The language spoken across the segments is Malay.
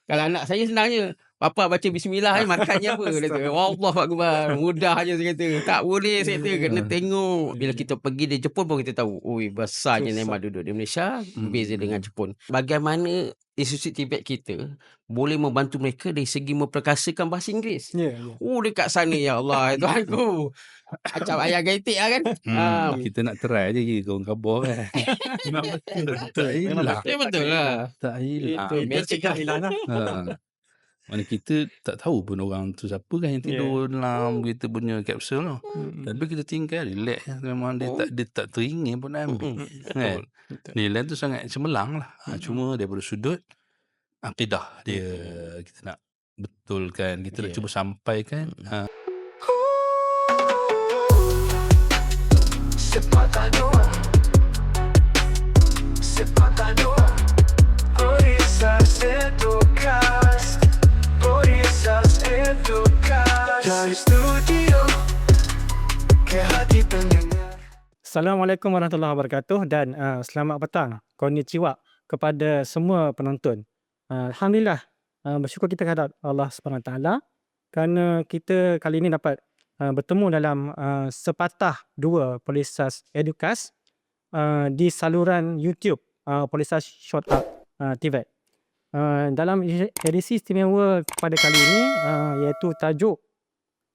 Kalau anak saya senangnya, "Papa baca bismillah makannya apa?" Dia kata. "Allahu akbar." Mudah je saya kata. Tak boleh saya kata, kena tengok. Bila kita pergi di Jepun pun kita tahu, ui besarnya nikmat duduk di Malaysia, beza dengan Jepun. Bagaimana institusi Tibet kita boleh membantu mereka dari segi memperkasakan bahasa Inggeris. Ya, ya. Oh dekat sana ya Allah Tuhanku. Macam ayam getik lah kan. Kita nak try je orang Khabar kan. Memang betul. Tak hilang. Betul lah. Tak hilang. Itu magic lah. hilang lah. Mana kita tak tahu pun orang tu siapa kan yang tidur dalam kita punya kapsul tu. Tapi kita tinggal relax. Memang dia tak teringin pun nak ambil. Kan? Nilai tu sangat cemerlang lah. Cuma daripada sudut akidah dia kita nak betulkan. Kita nak cuba sampaikan. Sepatah dua Polisas Educast dari studio ke hati pendengar. Assalamualaikum warahmatullahi wabarakatuh dan selamat petang. Konnichiwa kepada semua penonton. Alhamdulillah, bersyukur kita kehadap Allah SWT kerana kita kali ini dapat bertemu dalam sepatah dua Polisas Educast di saluran YouTube Polisas Short Up Tibet. Dalam edisi istimewa pada kali ini iaitu tajuk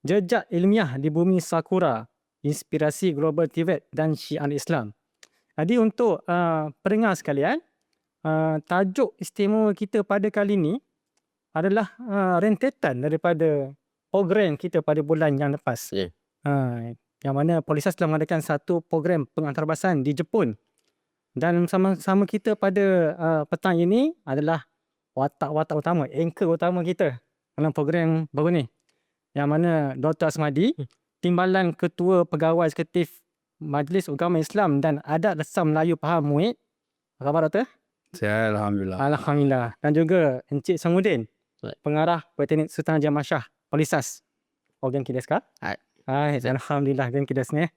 Jejak Ilmiah di Bumi Sakura, Inspirasi Global Tibet dan Syiar Islam. Jadi untuk pendengar sekalian, tajuk istimewa kita pada kali ini adalah rentetan daripada program kita pada bulan yang lepas. Yang mana Polisas telah mengadakan satu program pengantarbahasan di Jepun. Dan sama-sama kita pada petang ini adalah watak-watak utama, anchor utama kita dalam program baru ni. Yang mana Dr. Asmadi, Timbalan Ketua Pegawai Eksekutif Majlis Ugama Islam dan Adat Resam Melayu Pahang Muid. Apa khabar Doktor? Sihat, Alhamdulillah. Alhamdulillah. Dan juga Encik Samudin, Pengarah Politeknik Sultan Haji Ahmad Shah, Polisas. Organ kita sekarang. Alhamdulillah, organ kita ni.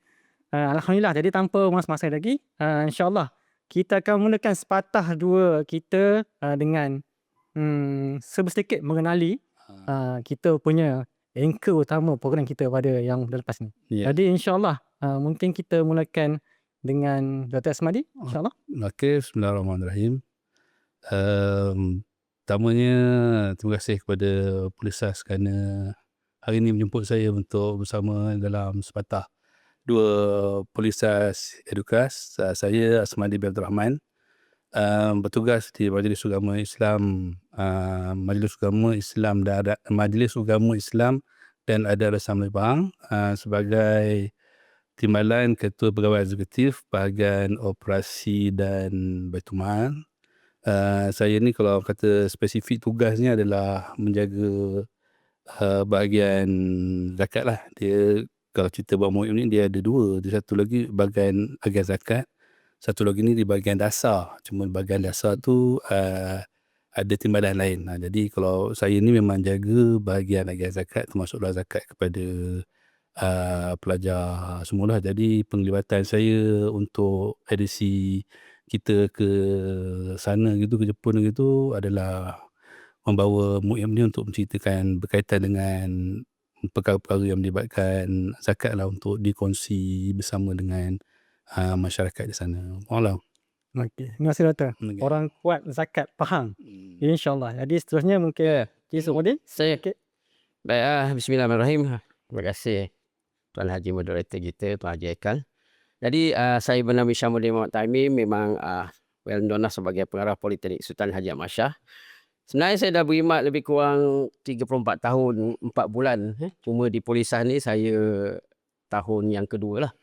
Alhamdulillah, jadi tanpa masa lagi, insyaAllah kita akan mulakan sepatah dua kita dengan sedikit mengenali kita punya anchor utama program kita pada yang lepas ni. Jadi insyaAllah mungkin kita mulakan dengan Dr. Asmadi, insyaAllah. Okey, bismillahirrahmanirrahim. Pertamanya terima kasih kepada Polisas kerana hari ini menjemput saya untuk bersama dalam sepatah dua Polisas Educast. Saya Asmadi bin Abdul Rahman, bertugas di Majlis Ugama Islam, Majlis Ugama Islam dan Adat Resam Melayu Pahang sebagai Timbalan Ketua Pegawai Eksekutif Bahagian Operasi dan Baitul Mal. Saya ni kalau kata spesifik tugasnya adalah menjaga bahagian zakat lah. Dia kalau cerita buat muhim ni dia ada dua. Dia satu lagi bahagian zakat, satu lagi ni di bahagian dasar. Cuma bahagian dasar tu ada timbalan lain. Jadi kalau saya ni memang jaga bahagian zakat, termasuklah zakat kepada pelajar semualah. Jadi penglibatan saya untuk edisi kita ke sana gitu, ke Jepun gitu adalah membawa mu'im ni untuk menceritakan berkaitan dengan perkara-perkara yang melibatkan zakat lah untuk dikongsi bersama dengan masyarakat di sana. Allah. Okey, terima kasih Doktor. Orang kuat zakat Pahang. InsyaAllah. Jadi seterusnya mungkin Cik Samudin. Saya baik, bismillahirrahmanirrahim. Terima kasih Tuan Haji Moderator kita, Tuan Haji Aikal. Jadi saya bernama Syamuddin Muhammad Taimi, memang well known lah sebagai Pengarah Politeknik Sultan Haji Ahmad Shah. Sebenarnya saya dah berkhidmat lebih kurang 34 tahun 4 bulan. Cuma di Polisas ni saya tahun yang kedua lah.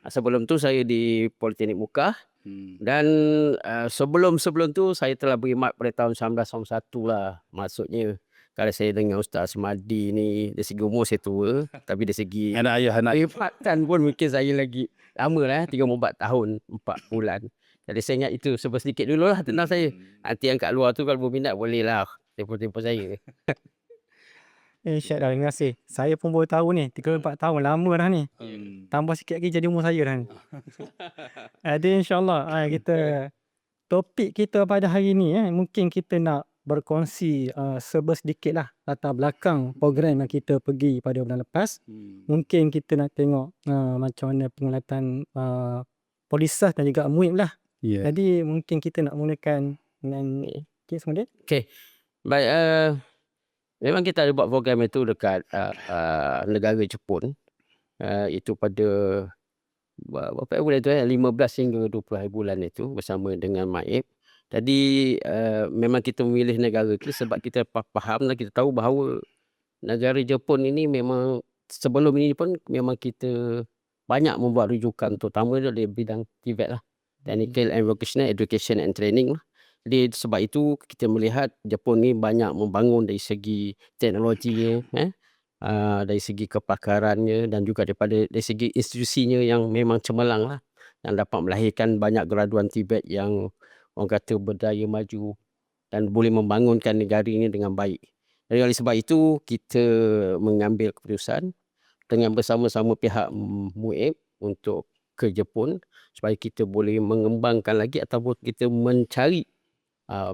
Sebelum tu saya di Politeknik Mukah. Dan sebelum tu saya telah berkhidmat pada tahun 1991 lah. Maksudnya kalau saya dengan Ustaz Asmadi ni, dari segi umur saya tua, tapi dari segi anak perkhidmatan pun mungkin saya lagi lama lah, 34 tahun 4 bulan. Jadi saya ingat itu sedikit dulu lah tentang saya. Nanti yang kat luar tu kalau berminat boleh lah telefon saya. InsyaAllah, terima kasih. Saya pun baru tahu ni, 34 tahun, lama dah ni. Tambah sikit lagi jadi umur saya dah ni. Jadi insyaAllah kita topik kita pada hari ni mungkin kita nak berkongsi serba sedikit lah latar belakang program yang kita pergi pada bulan lepas. Mungkin kita nak tengok macam mana penglihatan Polisas dan juga MUIB lah. Ya. Jadi mungkin kita nak mulakan dengan kes kemudian. Baik, memang kita ada buat program itu dekat negara Jepun. Itu pada berapa bulan itu 15 hingga 20 hari bulan itu bersama dengan MAIB. Jadi memang kita memilih negara itu sebab kita faham dan kita tahu bahawa negara Jepun ini memang sebelum ini pun memang kita banyak membuat rujukan terutama dari bidang TVET lah. Technical and Vocational Education and Training lah. Jadi sebab itu kita melihat Jepun ni banyak membangun dari segi teknologinya, dari segi kepakarannya dan juga dari segi institusinya yang memang cemerlang lah, yang dapat melahirkan banyak graduan TVET yang orang kata berdaya maju dan boleh membangunkan negara ini dengan baik. Jadi oleh sebab itu kita mengambil keputusan dengan bersama-sama pihak MUIB untuk ke Jepun supaya kita boleh mengembangkan lagi ataupun kita mencari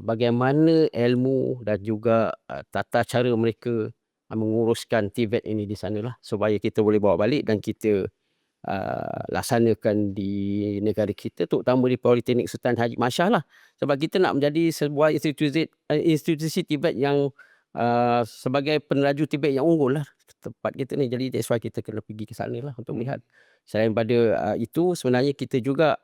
bagaimana ilmu dan juga tata cara mereka menguruskan TVET ini di sana lah, supaya kita boleh bawa balik dan kita laksanakan di negara kita, terutama di Politeknik Sultan Haji Masya lah, sebab kita nak menjadi sebuah institusi TVET yang sebagai peneraju TVET yang unggul lah tempat kita ni. Jadi that's why kita kena pergi ke sana lah untuk melihat. Selain pada itu sebenarnya kita juga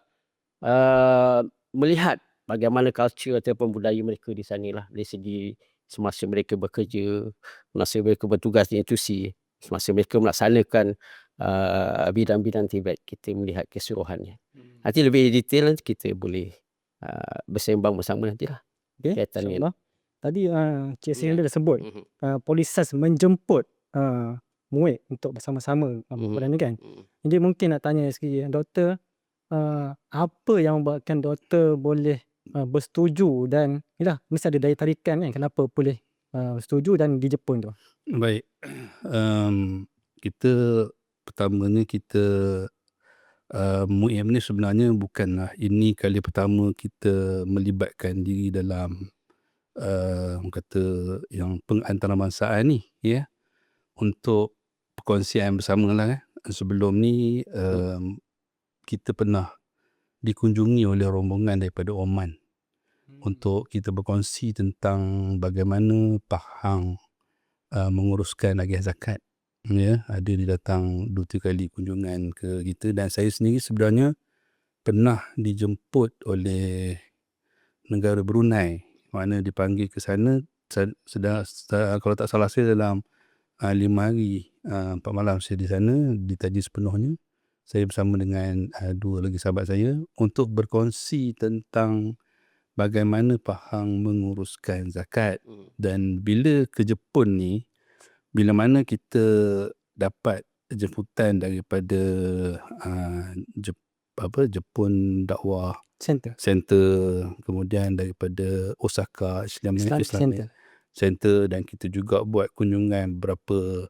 melihat bagaimana culture ataupun budaya mereka di sana lah, dari segi semasa mereka bekerja, semasa mereka bertugas di institusi, semasa mereka melaksanakan bidang-bidang TVET, kita melihat keseluruhannya. Nanti lebih detail kita boleh bersembang bersama nantilah. Okay, Kaitannya. insyaAllah. Tadi Cik Serinda dah sebut Polisas menjemput MUIB untuk bersama-sama program ni kan. Jadi mungkin nak tanya sikit Doktor, apa yang membuatkan Doktor boleh bersetuju dan yalah, mesti ada daya tarikan kan kenapa boleh setuju dan di Jepun tu. Baik. Kita pertamanya kita MUIB ni sebenarnya bukanlah ini kali pertama kita melibatkan diri dalam orang kata yang pengantarabangsa ni, ya, untuk perkongsian bersama lah. Sebelum ni kita pernah dikunjungi oleh rombongan daripada Oman untuk kita berkongsi tentang bagaimana Pahang menguruskan agih zakat. Ya, ada dia datang 2-3 kali kunjungan ke kita, dan saya sendiri sebenarnya pernah dijemput oleh negara Brunei, mana dipanggil ke sana kalau tak salah saya dalam 5 hari 4 malam saya di sana, ditaji sepenuhnya. Saya bersama dengan 2 lagi sahabat saya untuk berkongsi tentang bagaimana Pahang menguruskan zakat. Dan bila ke Jepun ni, bila mana kita dapat jemputan daripada Jepun Dakwah Center, kemudian daripada Osaka Islamic Center, dan kita juga buat kunjungan beberapa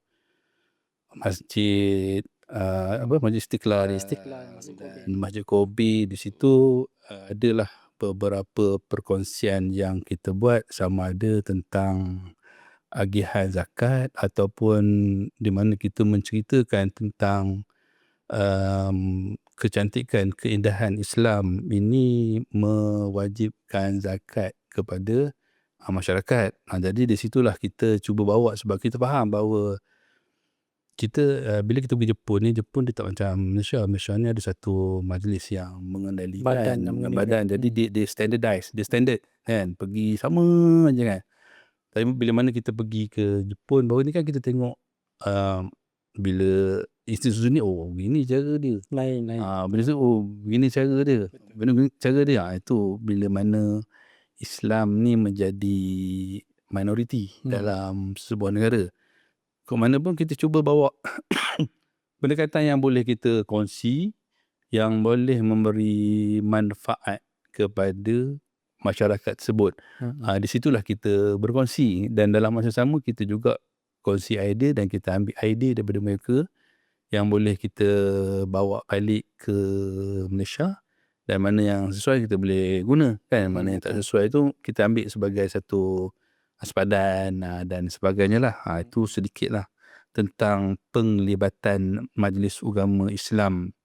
masjid, Masjid Istiqlal, dan Masjid Kobe. Di situ adalah beberapa perkongsian yang kita buat, sama ada tentang agihan zakat ataupun di mana kita menceritakan tentang kecantikan, keindahan Islam ini mewajibkan zakat kepada masyarakat. Jadi di situlah kita cuba bawa, sebab kita faham bahawa kita bila kita pergi Jepun ni, Jepun dia tak macam Malaysia. Malaysia ni ada satu majlis yang mengendalikan badan. Jadi dia standardize, dia standard kan, pergi sama aja kan. Tapi bila mana kita pergi ke Jepun baru ni kan, kita tengok bila institusi ni, begini cara dia, lain. bila tu begini cara dia, begini cara dia. Itu bila mana Islam ni menjadi minoriti dalam sebuah negara. Ke mana pun kita cuba bawa pendekatan yang boleh kita kongsi, yang boleh memberi manfaat kepada masyarakat tersebut. Di situlah kita berkongsi, dan dalam masa sama kita juga kongsi idea, dan kita ambil idea daripada mereka yang boleh kita bawa balik ke Malaysia, dan mana yang sesuai kita boleh guna kan, mana yang tak sesuai tu kita ambil sebagai satu sepadan dan sebagainya lah. Itu sedikit lah tentang penglibatan Majlis Ugama Islam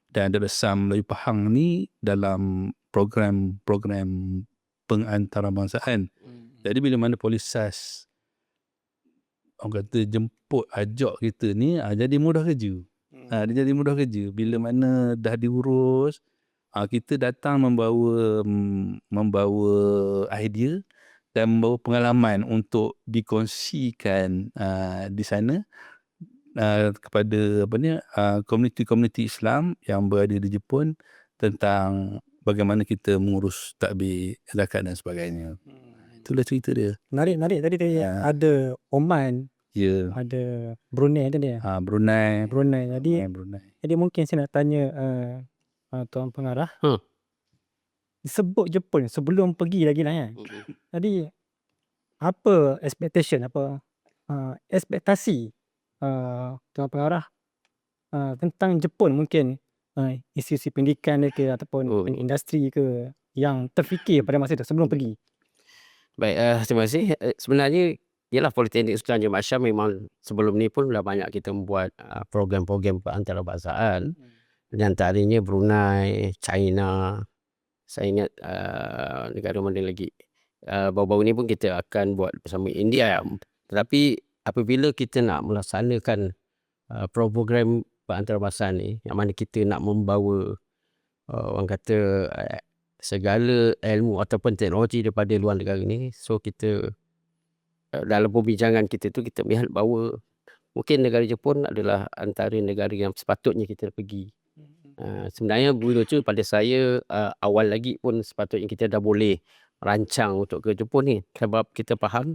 dan Darussalam Melayu Pahang ni dalam program-program pengantarabangsaaan. Jadi bila mana Polis SAS orang kata jemput ajak kita ni, jadi mudah kerja. Dia jadi mudah kerja. Bila mana dah diurus, kita datang membawa idea dan membawa pengalaman untuk dikongsikan di sana kepada komuniti-komuniti Islam yang berada di Jepun tentang bagaimana kita mengurus takbir, zakat dan sebagainya. Itulah cerita dia. Menarik tadi ada Oman, Ya. ada Brunei tadi ya. Brunei. Jadi mungkin saya nak tanya Tuan Pengarah. Sebut Jepun sebelum pergi lagi lah kan. Jadi apa ekspektasi Tuan Pengarah tentang Jepun, mungkin institusi pendidikan dia ke ataupun industri ke yang terfikir pada masa itu sebelum pergi. Baik, terima kasih. Sebenarnya ialah Politeknik Sultan Haji Ahmad Shah memang sebelum ni pun dah banyak kita membuat program-program antarabangsaaan. Di antaranya Brunei, China, saya ingat negara mana lagi. Baru-baru ni pun kita akan buat bersama India. Tetapi apabila kita nak melaksanakan program antarabangsaaan ni, yang mana kita nak membawa orang kata segala ilmu ataupun teknologi daripada luar negara ni, so kita dalam perbincangan kita tu kita melihat bahawa mungkin negara Jepun adalah antara negara yang sepatutnya kita pergi. Sebenarnya dulu tu pada saya awal lagi pun sepatutnya kita dah boleh rancang untuk ke Jepun ni, sebab kita faham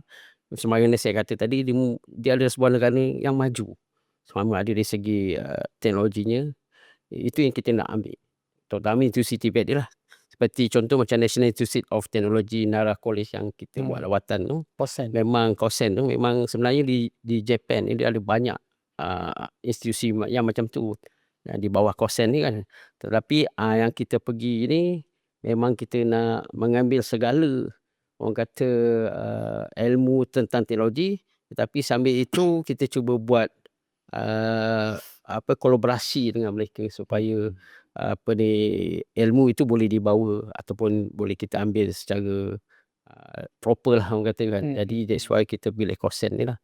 semasa saya kata tadi dia adalah sebuah negara yang maju, sama ada dari segi teknologinya. Itu yang kita nak ambil, terutama institusi Tibet dia lah. Seperti contoh macam National Institute of Technology Nara College yang kita buat lawatan tu, memang Kosen tu memang sebenarnya di Japan ni dia ada banyak institusi yang macam tu di bawah Kosen ni kan. Tetapi yang kita pergi ni memang kita nak mengambil segala orang kata ilmu tentang teknologi, tetapi sambil itu kita cuba buat kolaborasi dengan mereka supaya ilmu itu boleh dibawa ataupun boleh kita ambil secara proper lah orang kata kan. Jadi that's why kita pilih Kosen ni lah,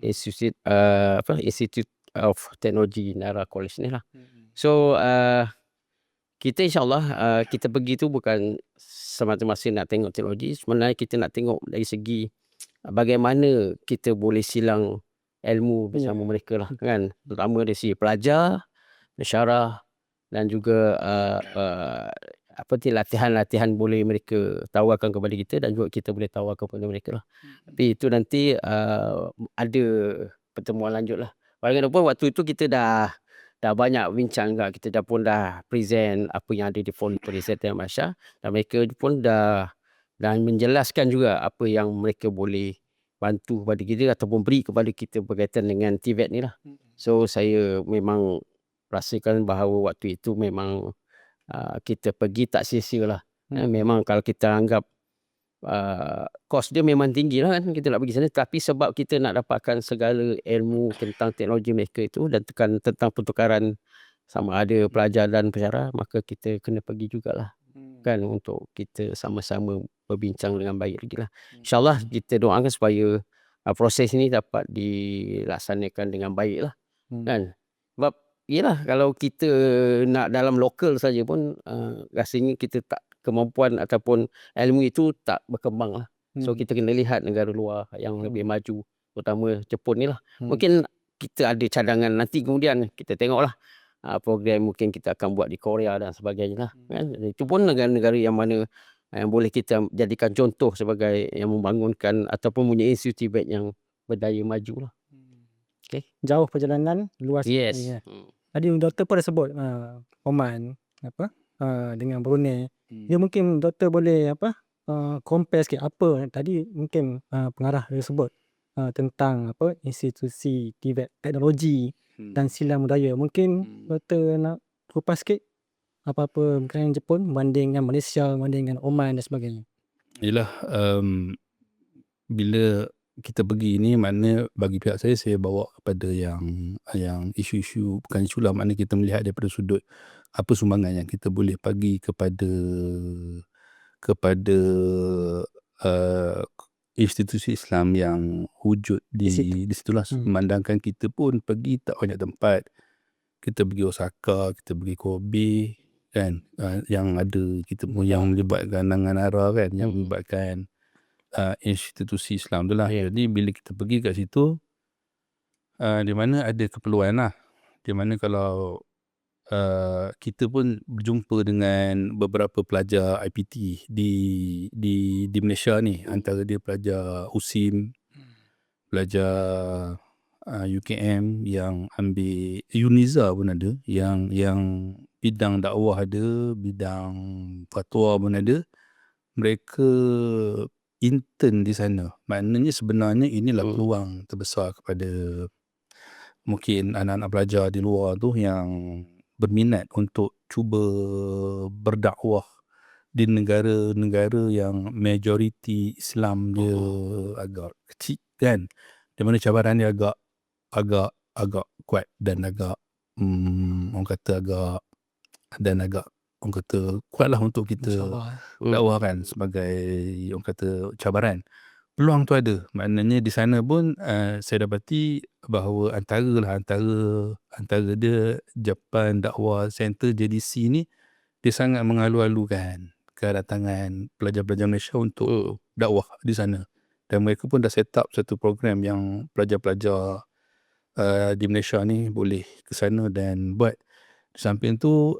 Institute of Technology Nara College ni lah. So kita insyaAllah kita pergi tu bukan semata-mata nak tengok teknologi, sebenarnya kita nak tengok dari segi bagaimana kita boleh silang ilmu bersama mereka lah kan, terutama dari segi pelajar, pensyarah dan juga latihan-latihan boleh mereka tawarkan kepada kita dan juga kita boleh tawarkan kepada mereka lah. Tapi itu nanti ada pertemuan lanjut lah. Walaupun waktu itu kita dah banyak bincang juga, kita dah present apa yang ada di forum Sultan Ahmad Shah, dan mereka pun dah menjelaskan juga apa yang mereka boleh bantu kepada kita ataupun beri kepada kita berkaitan dengan TVET ni lah. So saya memang rasakan bahawa waktu itu memang kita pergi tak sia-sia lah. Memang kalau kita anggap kos dia memang tinggi lah kan, kita nak pergi sana, tapi sebab kita nak dapatkan segala ilmu tentang teknologi mereka itu dan tentang pertukaran sama ada pelajar dan pensyarah, maka kita kena pergi jugalah kan, untuk kita sama-sama berbincang dengan baik lagi lah. InsyaAllah kita doakan supaya proses ini dapat dilaksanakan dengan baik lah kan. Sebab yelah kalau kita nak dalam lokal saja pun rasanya kita tak kemampuan ataupun ilmu itu tak berkembang lah. So kita kena lihat negara luar yang lebih maju, terutama Jepun ni lah. Mungkin kita ada cadangan nanti kemudian kita tengok lah program mungkin kita akan buat di Korea dan sebagainya lah kan. Itu pun negara-negara yang mana yang boleh kita jadikan contoh sebagai yang membangunkan ataupun punya institusi Tibet yang berdaya maju lah. Okay. Jauh perjalanan, luas. Yes. Tadi doktor pun dah sebut Oman dengan Brunei. Dia mungkin doktor boleh compare sikit apa tadi mungkin pengarah dia sebut tentang institusi Tibet teknologi dan silang budaya. Mungkin doktor nak kupas sikit apa-apa berkaitan Jepun banding dengan Malaysia, banding dengan Oman dan sebagainya. Yalah, bila kita pergi ni, makna bagi pihak saya bawa kepada yang isu-isu, bukan isu lah, makna kita melihat daripada sudut apa sumbangan yang kita boleh bagi kepada institusi Islam yang wujud di situlah. Memandangkan kita pun pergi tak banyak tempat. Kita pergi Osaka, kita pergi Kobe kan, yang ada kita pun yang melibatkan Nanganara kan, yang melibatkan institusi Islam tu lah. Jadi bila kita pergi kat situ, di mana ada keperluan lah, di mana kalau kita pun berjumpa dengan beberapa pelajar IPT di Malaysia ni, antara dia pelajar USIM, pelajar UKM yang ambil UNIZA pun ada, yang bidang dakwah ada, bidang fatwa pun ada. Mereka intern di sana. Maknanya sebenarnya inilah peluang terbesar kepada mungkin anak-anak pelajar di luar tu yang berminat untuk cuba berdakwah di negara-negara yang majoriti Islam dia agak kecil kan, di mana cabaran dia agak kuat dan agak orang kata orang kata kuat lah untuk kita dakwah kan, sebagai orang kata cabaran. Peluang tu ada. Maknanya di sana pun saya dapati bahawa antara dia Japan Dakwah Center JDC ni, dia sangat mengalu-alukan kedatangan pelajar-pelajar Malaysia untuk dakwah di sana. Dan mereka pun dah set up satu program yang pelajar-pelajar di Malaysia ni boleh ke sana dan buat. Di samping tu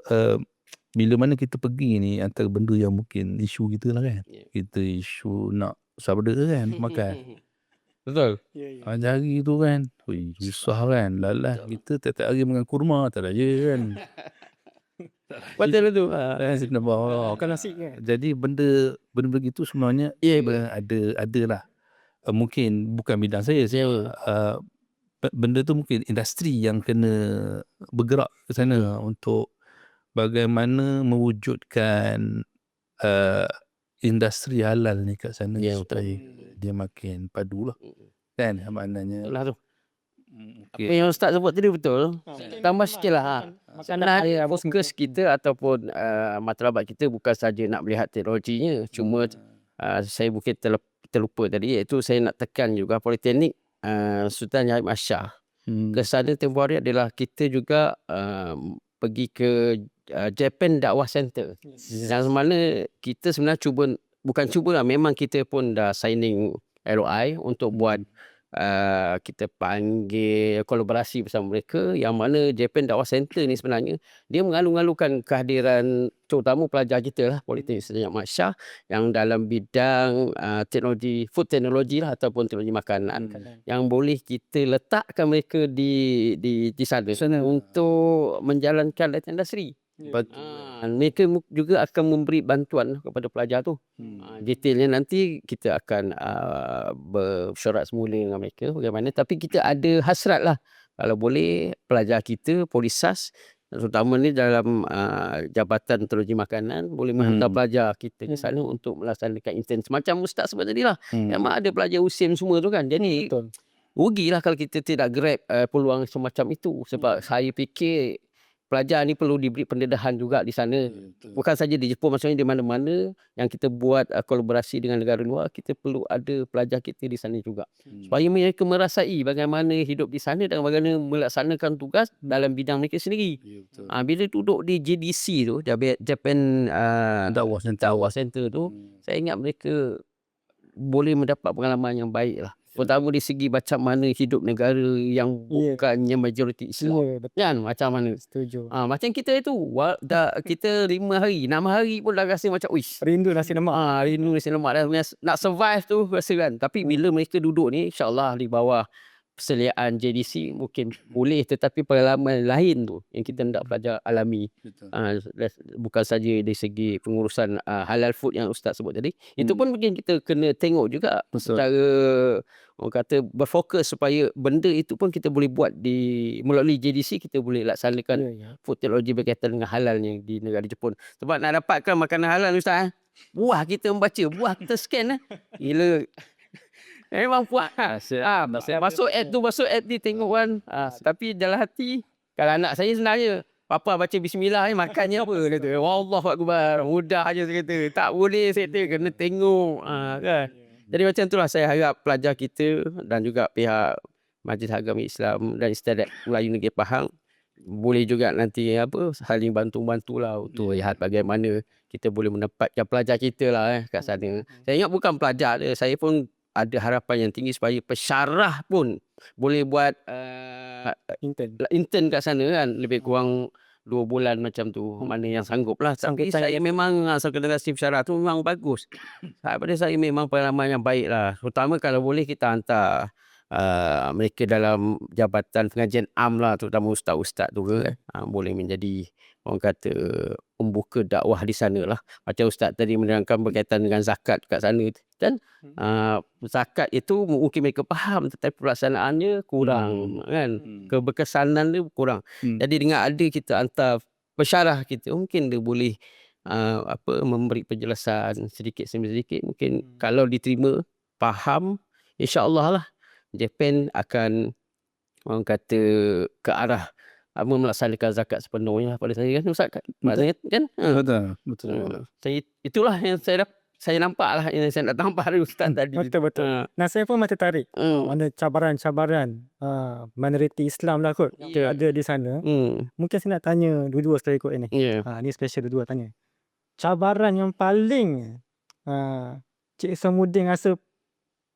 bila mana kita pergi ni, antara benda yang mungkin isu kita lah kan, kita isu nak sabda kan, makan. Betul? Hari tu kan, susah kan, lalas kita tiap-tiap hari makan kurma, tak ada je kan. Betul tu. Makan nasi kan. Jadi benda begitu sebenarnya ada lah. Mungkin bukan bidang saya, benda tu mungkin industri yang kena bergerak ke sana untuk bagaimana mewujudkan industri halal ni kat sana, supaya dia makin padu lah kan, maknanya. Betul lah tu. Apa yang Ustaz sebut tadi betul. Tambah sikit lah. Sebenarnya fokus kita ataupun matlabat kita bukan saja nak melihat teknologinya. Cuma saya mungkin terlupa tadi, iaitu saya nak tekan juga Politeknik Sultan Yahya Shah. Ke sana tempoh hari adalah kita juga pergi ke Japan Dakwah Center. Yang mana kita sebenarnya bukan cuba lah, memang kita pun dah signing LOI untuk buat kita panggil kolaborasi bersama mereka, yang mana Japan Dakwah Center ni sebenarnya dia mengalu-alukan kehadiran terutama pelajar kita lah, Politeknik Sultan Ahmad Shah, yang dalam bidang teknologi, food technology lah, ataupun teknologi makanan, yang boleh kita letakkan mereka di sana untuk menjalankan latihan industri. Mereka juga akan memberi bantuan kepada pelajar tu. Detailnya nanti kita akan bersyarat semula dengan mereka bagaimana, tapi kita ada hasrat lah kalau boleh pelajar kita, Polisas terutama ni dalam Jabatan Teknologi Makanan boleh menghantar pelajar kita ke sana untuk melaksanakan intern semacam Ustaz sebut tadi lah. Memang ada pelajar USIM semua tu kan, jadi rugilah kalau kita tidak grab peluang semacam itu. Sebab saya fikir pelajar ni perlu diberi pendedahan juga di sana. Bukan saja di Jepun, maksudnya di mana-mana yang kita buat kolaborasi dengan negara luar, kita perlu ada pelajar kita di sana juga. Supaya mereka merasai bagaimana hidup di sana dan bagaimana melaksanakan tugas dalam bidang mereka sendiri. Bila duduk di JDC tu, Japan Dakwah Center tu, saya ingat mereka boleh mendapat pengalaman yang baik lah. Pertama di segi macam mana hidup negara yang bukannya majoriti Islam. Kan macam mana? Setuju. Macam kita itu, kita 5 hari, 6 hari pun dah rasa macam rindu nasi lemak. Rindu nasi lemak dah. Nak survive tu rasa kan. Tapi bila mereka duduk ni, insya-Allah di bawah perseliaan JDC mungkin boleh, tetapi pengalaman lain tu yang kita hendak pelajar alami. Bukan saja dari segi pengurusan halal food yang Ustaz sebut tadi. Itu pun mungkin kita kena tengok juga secara orang kata berfokus, supaya benda itu pun kita boleh buat melalui JDC, kita boleh laksanakan food teknologi berkaitan dengan halalnya di negara Jepun. Sebab nak dapatkan makanan halal Ustaz, buah kita membaca, buah kita scan gila. Memang puas. Masuk app ni tengok kan. Tapi dalam hati, kalau anak saya sebenarnya, papa baca bismillah ni makannya apa? Dia kata, Allahu Akbar. Mudah je dia kata. Tak boleh saya kata, kena tengok. Kan? Jadi macam itulah saya harap pelajar kita dan juga pihak Majlis Agama Islam dan Istiadat Melayu Negeri Pahang boleh juga nanti saling bantu-bantulah untuk lihat bagaimana kita boleh menempatkan pelajar kita lah kat sana. Saya ingat bukan pelajar dia, saya pun ada harapan yang tinggi supaya pensyarah pun boleh buat intern kat sana kan, lebih kurang 2 bulan macam tu, mana yang sanggup lah. Tapi saya memang generasi pensyarah tu memang bagus. Pada saya memang pengalaman yang baik lah, terutama kalau boleh kita hantar mereka dalam jabatan pengajian am lah, terutama ustaz-ustaz tu kan, boleh menjadi orang kata membuka dakwah di sana lah. Macam ustaz tadi menerangkan berkaitan dengan zakat kat sana kan, zakat itu mungkin mereka faham tetapi pelaksanaannya kurang kan, keberkesanan dia kurang. Jadi dengan ada kita hantar pensyarah kita, mungkin dia boleh memberi penjelasan sedikit demi sedikit. Mungkin kalau diterima, faham, insya-Allah lah Japan akan orang kata ke arah melaksanakan zakat sepenuhnya pada saya kan Ustaz. Maksudnya kan? Betul. Itulah yang saya nampak lah, yang saya nak tambah dari Ustaz tadi. Betul. Nah, saya pun tertarik. Mana cabaran-cabaran minoriti Islam lah kot ada di sana. Mungkin saya nak tanya dua-dua sekali kot ini. Ni special dua-dua tanya. Cabaran yang paling Cik Isamuddin rasa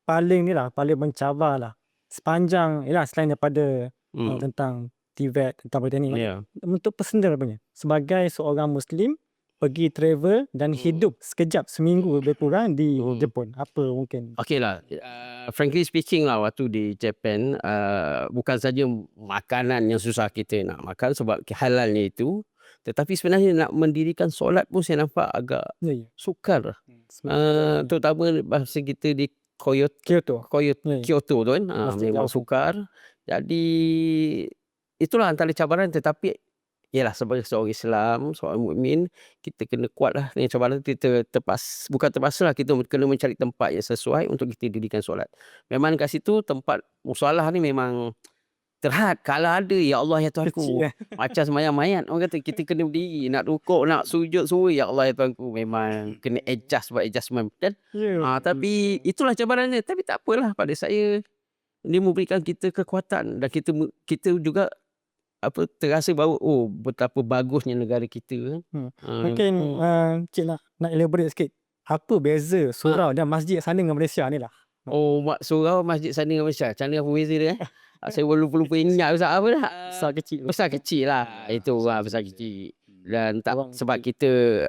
paling ni lah, paling mencabar lah sepanjang, selain daripada tentang TVET, tentang politeknik, untuk personal punya, sebagai seorang Muslim pergi travel dan hidup sekejap, seminggu lebih kurang di Jepun, apa mungkin? Okey lah, frankly speaking lah, waktu di Japan bukan saja makanan yang susah kita nak makan sebab halalnya itu, tetapi sebenarnya nak mendirikan solat pun saya nampak agak sukar. Terutama bahasa kita di Kyoto tu kan, memang sukar. Jadi itulah antara cabaran, tetapi ialah sebagai seorang Islam, seorang mukmin, kita kena kuat lah dengan cabaran. Kita bukan terpaksa lah, kita kena mencari tempat yang sesuai untuk kita dirikan solat. Memang kat situ tempat musalah ni memang terhad. Kalau ada, ya Allah ya Tuhanku, macam sembahyang mayat, orang kata kita kena berdiri, nak rukuk, nak sujud semua, ya Allah ya Tuhanku, memang kena buat adjustment kan. Tapi itulah cabarannya. Tapi tak apalah, pada saya dia memberikan kita kekuatan dan kita juga terasa bahawa betapa bagusnya negara kita. Mungkin Cik nak elaborate sikit, apa beza surau dan masjid sana dengan Malaysia ni lah? Surau, masjid sana dengan Malaysia, macam mana apa beza dia? Saya lupa ingat Ustaz apa dah. Besar kecil lah. Itu besar kecil. Dan sebab kita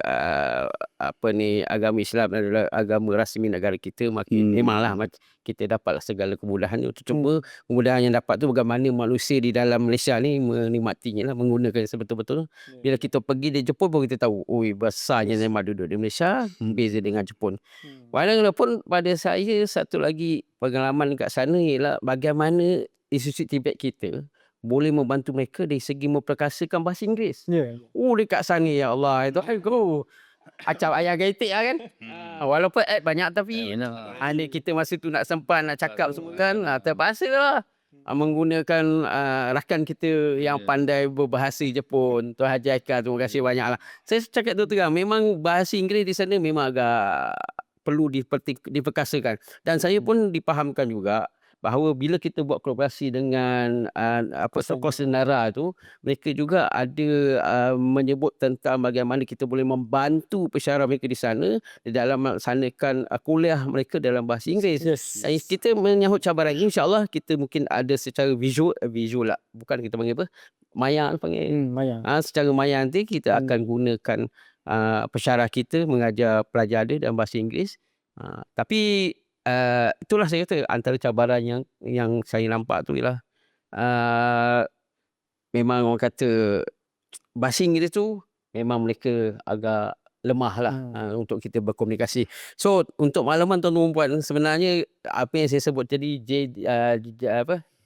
agama Islam adalah agama rasmi negara kita, maka memanglah kita dapatlah segala kemudahan itu. Cuma kemudahan yang dapat tu bagaimana manusia di dalam Malaysia ni menikmatinya lah, menggunakan sebetul-betul. Bila kita pergi di Jepun baru kita tahu, besarnya zaman duduk di Malaysia beza dengan Jepun. Walaupun pada saya satu lagi pengalaman kat sana ialah bagaimana institusi Tibet kita boleh membantu mereka dari segi memperkasakan bahasa Inggeris. Dekat sana, ya Allah, itu acap ayam getik lah kan. Walaupun banyak tapi kita masa tu nak sempat nak cakap semua kan, terpaksa lah menggunakan rakan kita yang pandai berbahasa Jepun, Tuan Haji Aikal, terima kasih banyak lah. Saya cakap tu terang, memang bahasa Inggeris di sana memang agak perlu diperkasakan. Dan saya pun dipahamkan juga bahawa bila kita buat kolaborasi dengan tokoh senara tu, mereka juga ada menyebut tentang bagaimana kita boleh membantu pensyarah mereka di sana dalam melaksanakan kuliah mereka dalam bahasa Inggeris. Kita menyahut cabaran ini, insya-Allah kita mungkin ada secara visual lah, bukan kita panggil apa, maya panggil. Secara maya nanti kita akan gunakan pensyarah kita mengajar pelajar dia dalam bahasa Inggeris. Tapi itulah saya kata antara cabaran yang saya nampak tu ialah memang orang kata bahasa Inggeris tu memang mereka agak lemah lah untuk kita berkomunikasi. So untuk makluman tuan-tuan puan, sebenarnya apa yang saya sebut tadi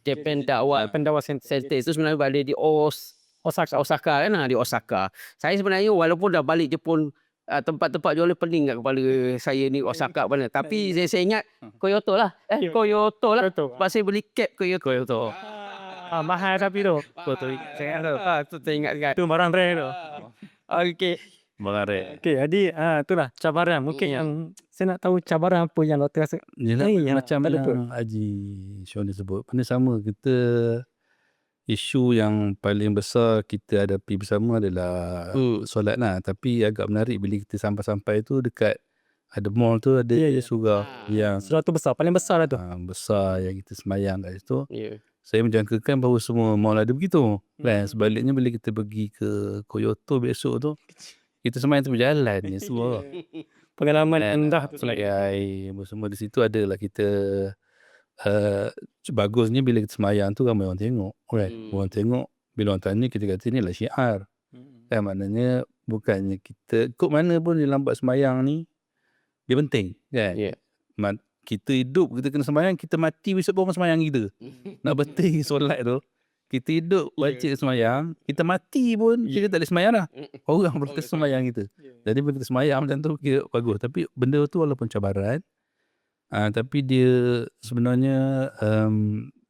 Japan Dakwah Center itu sebenarnya berada di Osaka kan, di Osaka. Saya sebenarnya walaupun dah balik Jepun tempat-tempat jualan pening kat kepala saya ni Osaka mana. Tapi saya ingat Kyoto lah. Kyoto lah. Kyoto. Sebab saya beli cap Kyoto. Mahal tapi tu. Betul saya ingat tu. Tu saya ingatkan. Tu barang rare tu. Okey. Mengarek. Okey, jadi itulah cabaran. Mungkin yang saya nak tahu cabaran apa yang doktor rasa. Yelah, yang macam tak betul. yang Haji Syoni sebut. Benda sama, kita isu yang paling besar kita hadapi bersama adalah solat lah. Tapi agak menarik bila kita sampai-sampai tu dekat ada mall tu ada surau yang Surau tu besar, paling besar lah tu. besar yang kita semayang kat situ. Ya. Saya menjangkakan bahawa semua mall ada begitu. Kan? Sebaliknya bila kita pergi ke Kyoto besok tu, kita semayang tu berjalan je semua. Pengalaman indah tu. Sebagai semua di situ adalah kita bagusnya bila kita semayang tu ramai orang tengok. Right? Orang tengok, bila orang tanya kita kata ni lah syiar. Kan maknanya bukannya kita kok mana pun dalam buat semayang ni dia penting kan. Ya. Kita hidup kita kena semayang, kita mati besok pun orang semayang kita. Nak penting solat tu. Kita hidup baca semayang, kita mati pun kita tak boleh semayang lah. Orang berkata semayang kita. Jadi bila kita semayang macam tu kira bagus. Tapi benda tu walaupun cabaran, tapi dia sebenarnya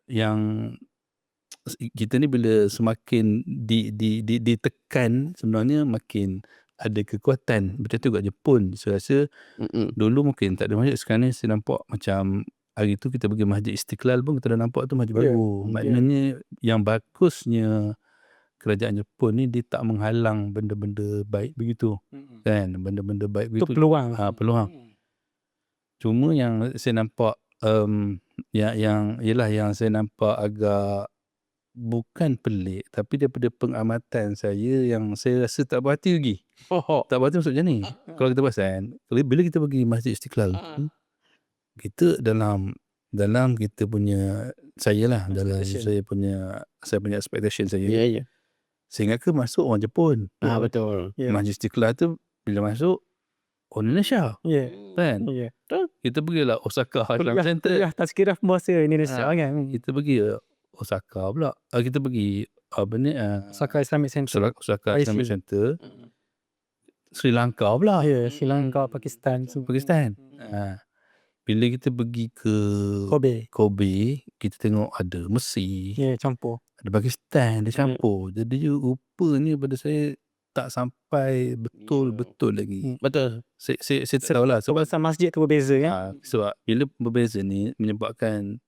yang kita ni bila semakin ditekan sebenarnya makin ada kekuatan. Macam tu kat Jepun. Saya rasa dulu mungkin tak ada masjid. Sekarang ni saya nampak macam hari tu kita pergi Masjid Istiqlal pun kita dah nampak tu masjid baru. Maknanya yang bagusnya kerajaan Jepun ni dia tak menghalang benda-benda baik begitu. Kan? Benda-benda baik begitu. Itu peluang. Peluang. Cuma yang saya nampak yang saya nampak agak bukan pelik tapi daripada pengamatan saya yang saya rasa tak berhati lagi. Tak berhati maksud macam ni. Kalau kita perasan, bila kita pergi Masjid Istiqlal, kita dalam kita punya dalam saya punya expectation saya. Ya. Saya ingat ke masuk orang Jepun. Betul. Masjid Istiqlal tu bila masuk orang Indonesia. Ya. Kan? Ya. Kita pergilah Osaka Islam Center. Ya, tazkirah bahasa Indonesia kan. Kita pergi Osaka pula. Kita pergi apa ni? Osaka Islamic Center. Osaka Islamic Center. Sri Lanka pula. Ya, Sri Lanka, Pakistan. Pakistan. Bila kita pergi ke Kobe, kita tengok ada Mesir, Ya, campur. ada Pakistan, ada campur. Jadi rupanya pada saya tak sampai betul-betul lagi. Betul. Saya tak tahulah sebab Masjid tu berbeza kan. sebab bila berbeza ni menyebabkan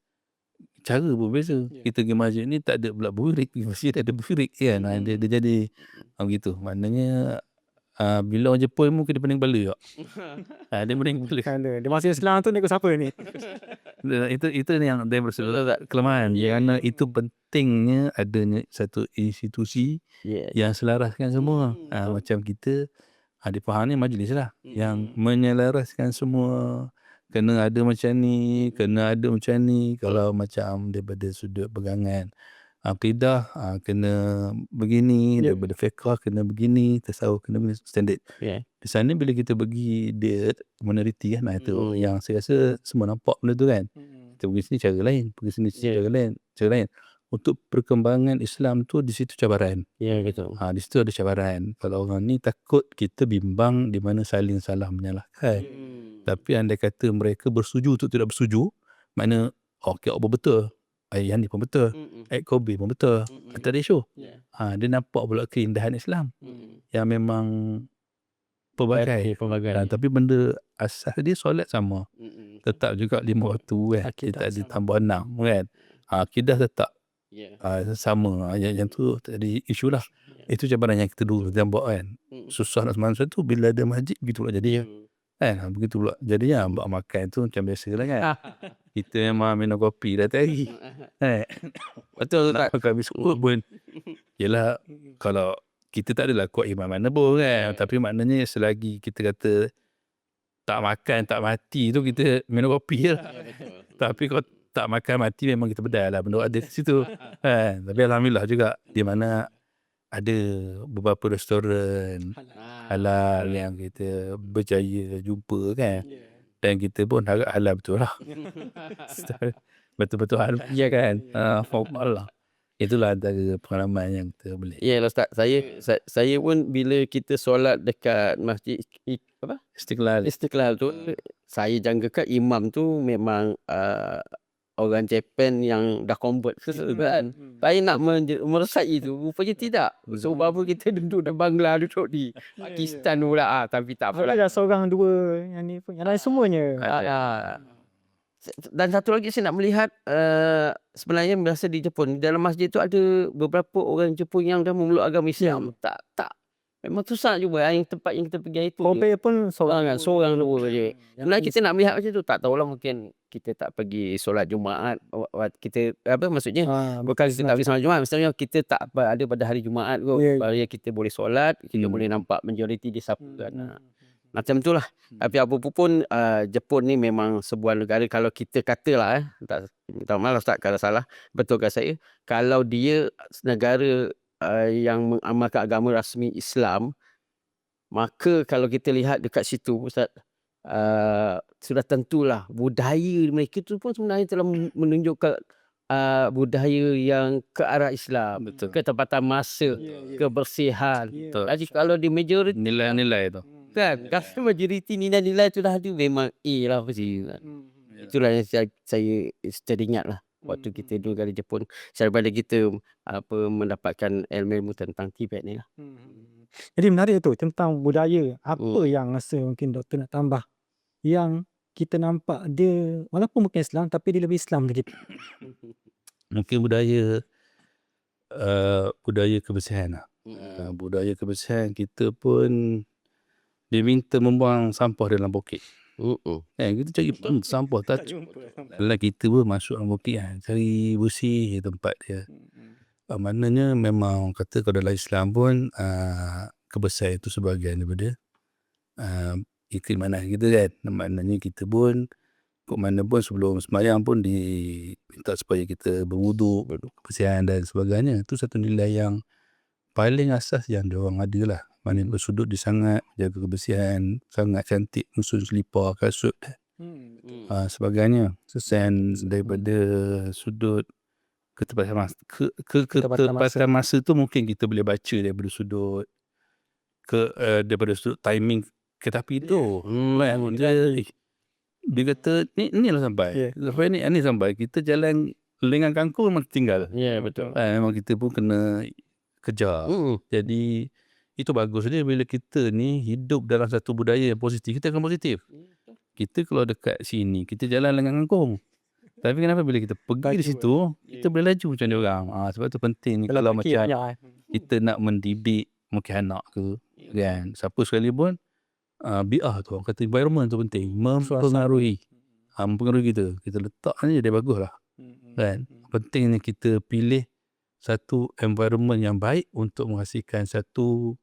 cara berbeza. Kita pergi masjid ni tak ada pula burik, masjid ada burik kan. Dia jadi begitu. Maknanya bila orang Jepun mungkin dia pening kepala tak? Dia pening kepala. Dia masuk Islam tu ni ikut siapa ni? Itu yang dia berasa kelemahan. Kerana itu pentingnya adanya satu institusi yang selaraskan semua. Macam kita dipahami majlis lah yang menyelaraskan semua. Kena ada macam ni, kena ada macam ni. Kalau macam daripada sudut pegangan akidah kena begini, daripada fiqh kena begini, tasawuf kena begini, standard. Di sana bila kita pergi dia minoriti kan, itu yang saya rasa semua nampak benda tu kan. Kita pergi sini cara lain, pergi sini cara lain. Untuk perkembangan Islam tu di situ cabaran. Ya, betul. Di situ ada cabaran. Kalau orang ni takut kita bimbang di mana saling salah menyalahkan. Tapi andai kata mereka bersetuju untuk tidak bersetuju, makna okey apa betul. Yang ni pun betul. Kobe pun betul. Tak ada isu. Dia nampak pula keindahan Islam yang memang pelbagai. Tapi benda asas dia solat sama. Tetap juga 5 waktu kan. Kita ada tambah 6 kan. Akidah tetap sama. Yang tu tak ada isu lah. Itu cabaran yang kita dulu buat kan. Susah nak sembahyang tu bila ada masjid begitu pula jadi. Kan begitu pula. Jadi buat makan tu macam biasa lah kan. Kita memang minum kopi dah hari. Betul tak? Makan biskut pun. Yelah kalau kita tak adalah kuat iman mana pun kan. Tapi maknanya selagi kita kata tak makan tak mati tu kita minum kopi je lah. Tapi kalau tak makan mati memang kita bedal lah. Benda ada di situ. Tapi alhamdulillah juga di mana ada beberapa restoran halal yang kita berjaya jumpa kan. Dan kita pun harap halal betul lah. Betul-betul halal je kan. Allah. Itulah antara pengalaman yang kita boleh. Ya Ustaz, saya pun bila kita solat dekat masjid Istiqlal tu, saya jangkakan imam tu memang orang Japan yang dah convert ke kan. Saya nak meresai tu, rupanya tidak. So baru kita duduk di Bangla, duduk di Pakistan pula. Tapi tak apalah. Ada seorang dua yang ni pun. Yang lain semuanya. Dan satu lagi saya nak melihat sebenarnya masa di Jepun, dalam masjid tu ada beberapa orang Jepun yang dah memeluk agama Islam. Tak. Memang susah juga yang tempat yang kita pergi itu. Kobe pun seorang. Seorang dua je. Sebenarnya kita nak melihat macam tu, tak tahulah mungkin kita tak pergi solat Jumaat. Kita maksudnya bukan kita tak pergi solat Jumaat, misalnya kita tak ada pada hari Jumaat kot. Baru kita boleh solat, kita boleh nampak majoriti dia siapa kan. Macam tu lah. Tapi apapun pun Jepun ni memang sebuah negara, kalau kita katalah tak malah Ustaz kalau salah, betulkan saya, kalau dia negara yang mengamalkan agama rasmi Islam, maka kalau kita lihat dekat situ Ustaz, sudah tentulah budaya mereka tu pun sebenarnya telah menunjukkan budaya yang ke arah Islam. Betul. Ketepatan masa, kebersihan. Betul. Jadi kalau di majoriti Nilai-nilai tu. kan, kalau majoriti nilai-nilai tu dah ada, memang A lah pasti kan. Itulah yang saya teringat lah waktu kita dulu di Jepun, daripada kita mendapatkan ilmu tentang Tibet ni lah. Jadi menarik tu tentang budaya. Apa yang rasa mungkin doktor nak tambah yang kita nampak dia walaupun bukan Islam tapi dia lebih Islam dari kita? Mungkin budaya kebersihan lah. Budaya kebersihan kita pun dia minta membuang sampah dalam bukit. Kita cari sampah tak jumpa. Kita pun masuk dalam bukit kan, cari bersih tempat dia. Maknanya memang kata kalau dalam Islam pun kebersihan itu sebahagian daripada keimanan kita kan. Maknanya kita pun kok mana pun sebelum sembahyang pun diminta supaya kita berwuduk, kebersihan dan sebagainya. Itu satu nilai yang paling asas yang diorang ada lah. Maknanya bersudut dia sangat jaga kebersihan, sangat cantik susun selipar, kasut sebagainya. Selain daripada sudut ketepatan masa tu mungkin kita boleh baca daripada sudut daripada sudut timing kereta api tu. Dia kata ni lah sampai. Lepas ni sampai kita jalan lengan kangkung memang tinggal. Ya, betul. Memang kita pun kena kejar. Jadi itu bagus dia bila kita ni hidup dalam satu budaya yang positif, kita akan positif. Kita kalau dekat sini kita jalan lengan kangkung. Tapi kenapa bila kita pergi di situ kita boleh laju macam dia orang. Sebab tu penting kalau macam kita nak mendidik mungkin anak ke kan, siapa sekali pun bi'ah tu orang kata environment tu penting, mempengaruhi kita letak ni dia bagus lah kan. Pentingnya kita pilih satu environment yang baik untuk menghasilkan satu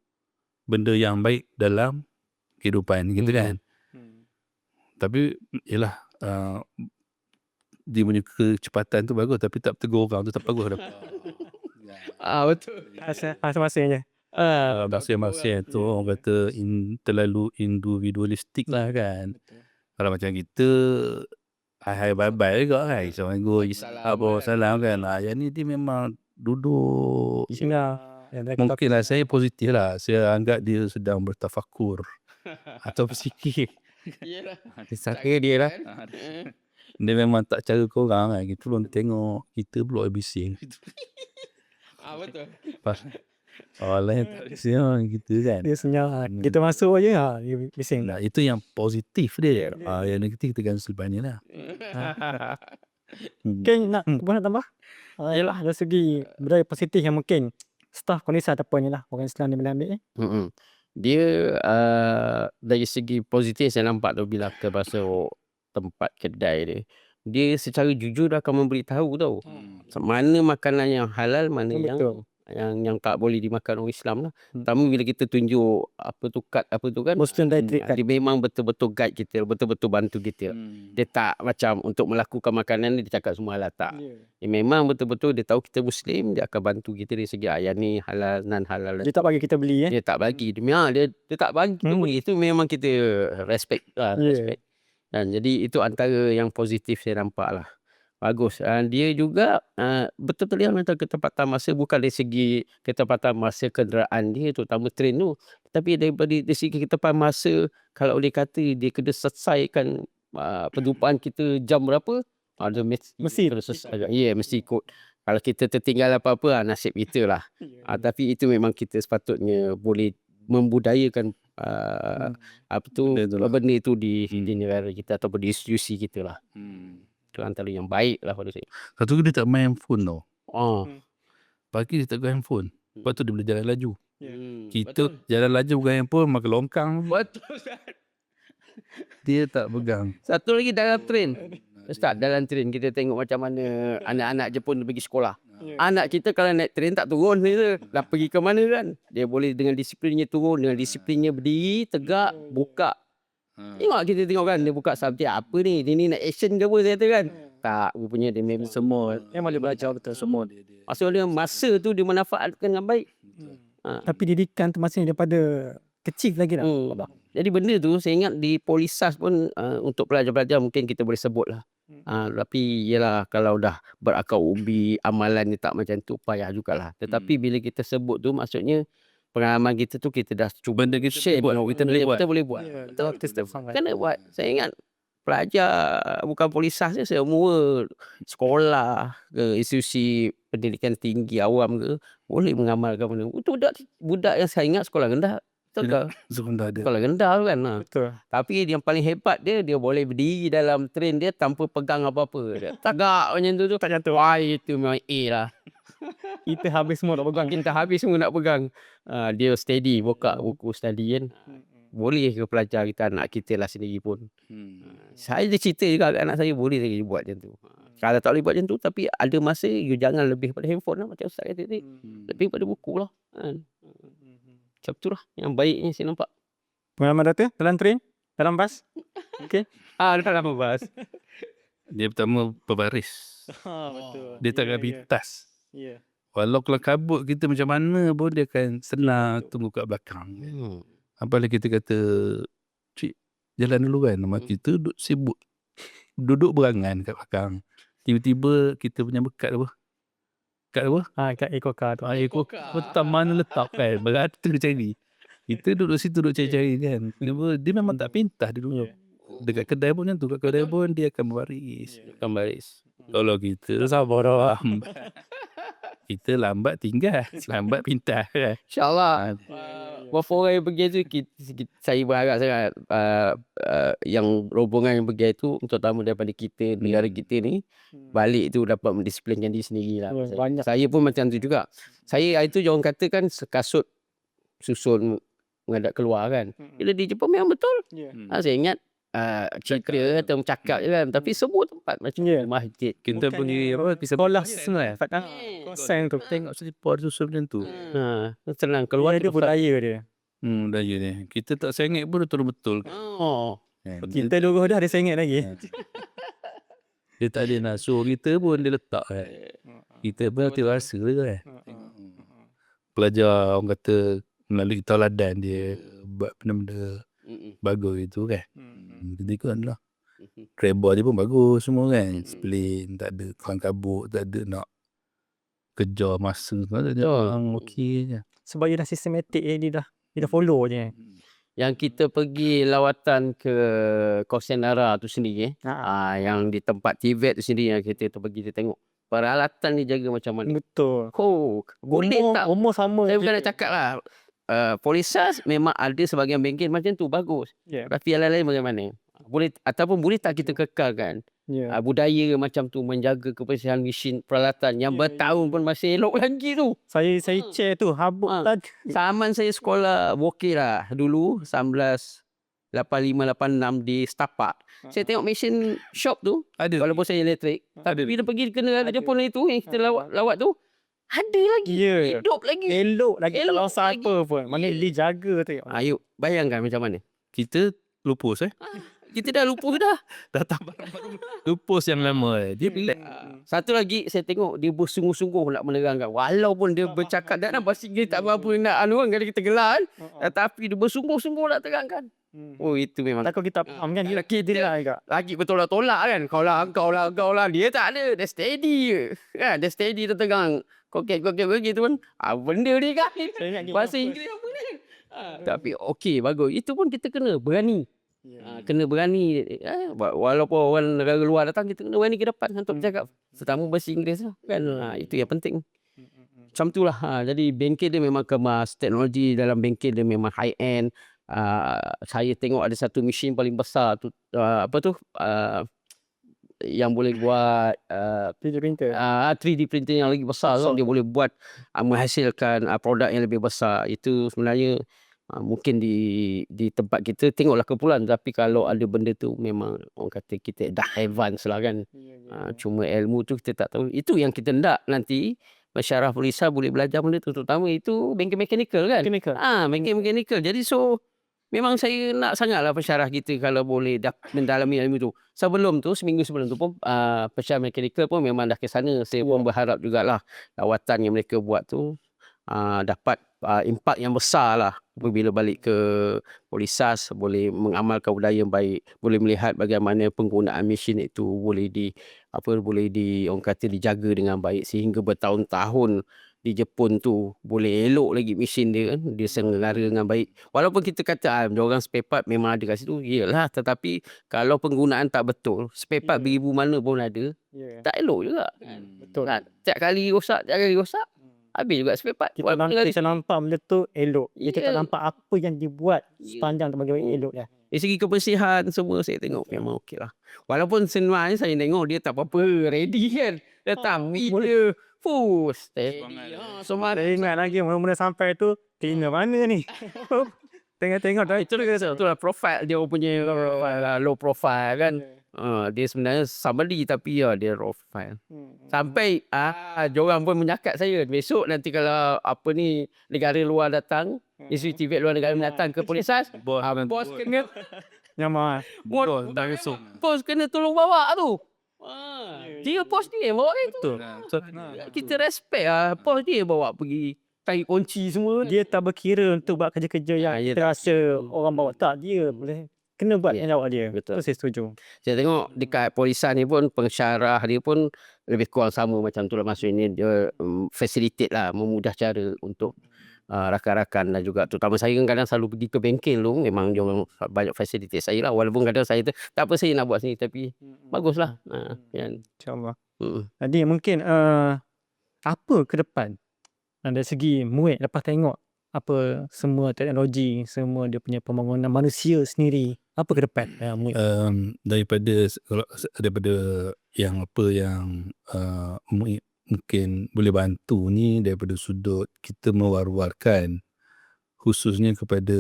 benda yang baik dalam kehidupan gitu kan. Tapi yelah dia punya kecepatan tu bagus tapi tak tegur orang tu tak bagus dah. Betul. Masing-masingnya. Masing-masing tu orang kata terlalu individualistik lah kan. Kalau macam kita hai bye-bye juga kan. Assalamualaikum salam kan. Yang ni dia memang duduk mungkin lah saya positif lah. Saya anggap dia sedang bertafakur atau bersikir. Iyalah. Dia lah. Dia memang tak cara korang kan. Kita belum tengok kita pula bising. Betul. Lain tak bising kita kan. Dia senyap. Kita masuk je dia bising. Itu yang positif dia. Yang negatif kita kan selepas ni lah. Mungkin nak tambah? Yalah dari segi budaya positif yang mungkin staff kondisi ataupun lah orang Islam ni boleh ambil Dia dari segi positif saya nampak tu bila ke masuk tempat kedai dia secara jujur akan memberitahu tau mana makanan yang halal, mana yang tak boleh dimakan orang Islam lah. Pertama bila kita tunjuk kad apa tu kan, Muslim Dietary Card, dia memang betul-betul guide kita, betul-betul bantu kita. Dia tak macam untuk melakukan makanan dia cakap semua halal, tak. Dia memang betul-betul dia tahu kita Muslim, dia akan bantu kita dari segi yang ni halal, non halal. Dia tak bagi kita beli Dia tak bagi. Dia tak bagi kita beli. Itu memang kita respect lah. Dan jadi itu antara yang positif saya nampak lah. Bagus. Dia juga betul-betul yang tentang ketepatan masa, bukan dari segi ketepatan masa kenderaan dia terutama train tu, tapi dari segi ketepatan masa, kalau boleh kata dia kena selesaikan perjumpaan kita jam berapa, dia Mesti. kena selesai. Ya, mesti ikut. Kalau kita tertinggal apa-apa, nasib kita lah. Tapi itu memang kita sepatutnya boleh membudayakan apa tu Benda tu lah. benda tu di negara kita ataupun di institusi kita lah. Itu antara yang baik lah pada saya. Satu dia tak main handphone tau. Oh. Pagi dia tak pegang handphone. Lepas tu dia boleh jalan laju. Kita Betul. jalan laju pegang handphone makan longkang. Betul. Dia tak pegang. Satu lagi dalam train. Ustaz, dalam train kita tengok macam mana anak-anak Jepun pergi sekolah. Anak kita kalau naik train tak turun dia. Dah pergi ke mana kan. Dia boleh dengan disiplinnya turun, dengan disiplinnya berdiri, tegak, buka. Tengok kita tengok kan, dia buka subjek apa ni. Dia ni nak action ke apa saya kata kan. Tak, rupanya dia memang semua. Memang boleh belajar betul semua. Maksudnya masa tu dia manfaatkan dengan baik. Tapi didikan tu masih daripada kecil lagi dah. Jadi benda tu saya ingat di Polisas pun untuk pelajar-pelajar mungkin kita boleh sebut lah. Tapi yelah kalau dah berakar umbi amalan ni tak macam tu payah jugalah. Tetapi bila kita sebut tu maksudnya pengalaman kita tu kita dah cuba Benda kita share, buat, kita boleh buat. kita boleh buat. Betul, kita faham. Kena buat. Saya ingat pelajar bukan Polisas je, semua sekolah ke institusi pendidikan tinggi awam ke boleh mengamalkan benda. Itu budak yang saya ingat sekolah rendah. Betul ke? Sebentar dia. Sekolah rendah tu kan. Betul. Tapi yang paling hebat dia boleh berdiri dalam train dia tanpa pegang apa-apa. Dia tegak macam tu. Tak jatuh. Wah, itu memang A lah. Kita habis semua nak pegang. Kita habis semua nak pegang. Dia steady buka buku study kan. Boleh ke pelajar kita, anak kita lah sendiri pun. Saya dia cerita juga kat anak saya, boleh lagi buat macam tu. Kalau tak boleh buat macam tu, tapi ada masa you jangan lebih pada handphone lah. Macam Ustaz kata tadi. Lebih pada buku lah. Macam tu lah yang baiknya saya nampak. Pengalaman Dato' dalam train, dalam bas. Okey. Dalam bas. Dia pertama berbaris. Betul. Dia tak akan pintas. Ya. Walau kalau kabut kita macam mana pun dia akan senang tunggu kat belakang. Apalagi kita kata, cik jalan dulu kan. Nama kita duduk sibuk. Duduk berangan kat belakang. Tiba-tiba kita punya bekat apa? Kat apa? Kat Ekoka tu. Ekor tak mana letak kan. Berarti dia cari. Kita duduk situ duduk cari-cari kan. Dia memang tak pintas dia dulu. Dekat kedai pun macam tu. Kat kedai pun dia akan berbaris. Kalau kita Sabar dah. kita lambat tinggal. Lambat pintas kan. InsyaAllah. Berapa orang yang pergi tu saya berharap sangat yang rombongan yang pergi tu terutama daripada kita negara kita ni balik tu dapat mendisiplinkan diri sendiri lah. Banyak. Saya pun macam tu juga. Saya hari tu orang kata kan sekasut susun menghadap keluar kan. Bila di Jepun memang betul. Saya ingat cerita atau cakap je kan. Tapi semua tempat macam masjid. Kita pergi apa? Sekolah senang. Konsen tu. Tengok selipar susun macam tu. Senang keluar Dia budaya dia. Daya ni. Kita tak sengit pun betul-betul. Kita luruh dah, dia sengit lagi. Dia tak ada nak suruh kita pun dia letak kan. Kita pun hati rasa kan. Pelajar orang kata melalui tauladan dia buat benda-benda bagus itu kan. Kita ikut lah. Kereba dia pun bagus semua kan. Split, tak ada kelang kabut, tak ada nak kejar masa. Tak ada orang okey je. Sebab dia dah sistematik dia dah follow je. Yang kita pergi lawatan ke Kosenara tu sendiri yang di tempat Tibet tu sendiri yang kita pergi kita tengok peralatan dijaga macam mana. Betul. Boleh tak? Umur sama. Saya bukan nak cakap lah. Polisas memang ada sebahagian bengkel macam tu bagus. Tapi yang lain bagaimana? Boleh ataupun boleh tak kita kekalkan budaya macam tu menjaga kebersihan mesin peralatan yang bertahun pun masih elok lagi tu. Saya share tu habuk tadi. Zaman saya sekolah okey lah dulu 1985-86 di Setapak. Saya tengok mesin shop tu Ada. walaupun saya elektrik. Tapi bila pergi ke negara Jepun itu yang kita lawat tu ada lagi. Hidup lagi. Elok lagi tak Elok rasa lagi. apa pun. Mana dia jaga tu. Ayuk bayangkan macam mana. Kita lupus Kita dah lupa dah. Datang baru lupus yang lama dia relax. Satu lagi saya tengok dia bersungguh-sungguh nak menerangkan. Walaupun dia bercakap dan pasti dia tak mampu nak kan kalau kita gelar kan. Tetapi dia bersungguh-sungguh nak terangkan. Oh itu memang Takut kita faham kan, dia kita lah juga. lagi bertolak-tolak kan. Kau lah. Dia tak ada. Dia steady je. Kan? Dia steady dia tegang. Kokek begitu kan. Benda dia kan. Saya ingat dia Bahasa apa. Inggeris apa ni kan. Tapi okey bagus. Itu pun kita kena berani. Kena berani. Walaupun orang negara luar datang, kita kena berani ke depan untuk bercakap. Terutama bahasa Inggeris lah. Kan? Itu yang penting. Macam tu lah. Jadi bengkel dia memang kemas. Teknologi dalam bengkel dia memang high end. Saya tengok ada satu mesin paling besar tu, yang boleh buat 3D printer. 3D printer yang lagi besar tu. Dia boleh buat menghasilkan produk yang lebih besar. Itu sebenarnya mungkin di tempat kita tengoklah keperluan, tapi kalau ada benda tu memang orang kata kita dah advance lah kan. Cuma ilmu tu kita tak tahu. Itu yang kita nak nanti Masyarah Pulisan boleh belajar benda tu, terutama itu bengkel mekanikal kan. Mechanical. Bengkel mekanikal. Jadi memang saya nak sangatlah pensyarah kita kalau boleh dah mendalami ilmu tu. Sebelum tu, seminggu sebelum tu pun pensyarah mekanikal pun memang dah ke sana. Saya pun berharap jugalah lawatan yang mereka buat tu dapat impak yang besar lah. Apabila balik ke Polisas, boleh mengamalkan budaya yang baik, boleh melihat bagaimana penggunaan mesin itu boleh orang kata dijaga dengan baik sehingga bertahun-tahun di Jepun tu boleh elok lagi mesin dia kan, dia selenggara dengan baik. Walaupun kita kata diorang spare part memang ada kat situ, iyalah, tetapi kalau penggunaan tak betul, spare part beribu mana pun ada, tak elok juga. Betul. Tiap kali rosak, habis juga spare part. Kita nampak benda tu elok. Kita tak nampak apa yang dibuat sepanjang tu bagaimana elok dah. Dari segi kebersihan semua saya tengok memang okey lah. Walaupun sebenarnya saya tengok dia tak apa-apa ready kan. Tetapi dia steady. Saya ingat lagi mula-mula sampai tu, cleaner mana ni? Tengok dah. Itulah profile dia punya low profile kan. Dia sebenarnya somebody tapi dia low profile. Sampai diorang pun menyakat saya, besok nanti kalau negara luar datang, institusi luar negara datang ke Polisas, bos kena Nyaman. bos kena tolong bawa tu. Dia bos dia yang bawa itu. Kita respect bos dia bawa pergi tarik kunci semua. Dia tak berkira untuk buat kerja-kerja yang kita rasa orang bawa. Tak, dia boleh kena buat yang jawab dia. Betul. Tu saya setuju. Saya tengok dekat Polisan ni pun pensyarah dia pun lebih kurang sama macam tu lah. Maksudnya dia facilitate lah, memudah cara untuk rakan-rakan dan juga terutama saya kan kadang selalu pergi ke bengkel tu, memang dia orang banyak facilitate saya lah. Walaupun kadang saya tak apa saya nak buat sini, tapi baguslah. Kan. InsyaAllah. Jadi mungkin apa ke depan dari segi Muek lepas tengok apa semua teknologi, semua dia punya pembangunan manusia sendiri, apa ke depan Muek? Daripada yang Muik mungkin boleh bantu ni daripada sudut kita mewar-warkan khususnya kepada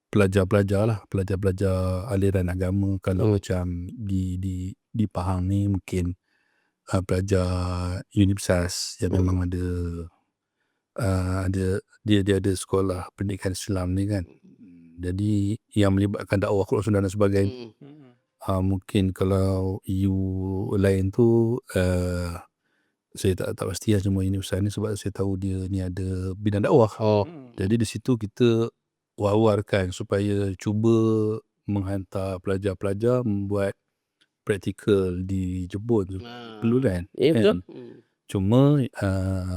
pelajar-pelajar aliran agama. Kalau macam di Pahang ni mungkin pelajar universitas yang memang dia ada sekolah pendidikan Islam ni kan. Jadi yang melibatkan dakwah Quran Sunnah dan sebagainya. Mungkin kalau you lain tu saya tak pasti lah semua universitas ni, sebab saya tahu dia ni ada bidang dakwah. Jadi di situ kita war-warkan supaya cuba menghantar pelajar-pelajar membuat praktikal di Jepun tu. Perlu kan? Betul. Cuma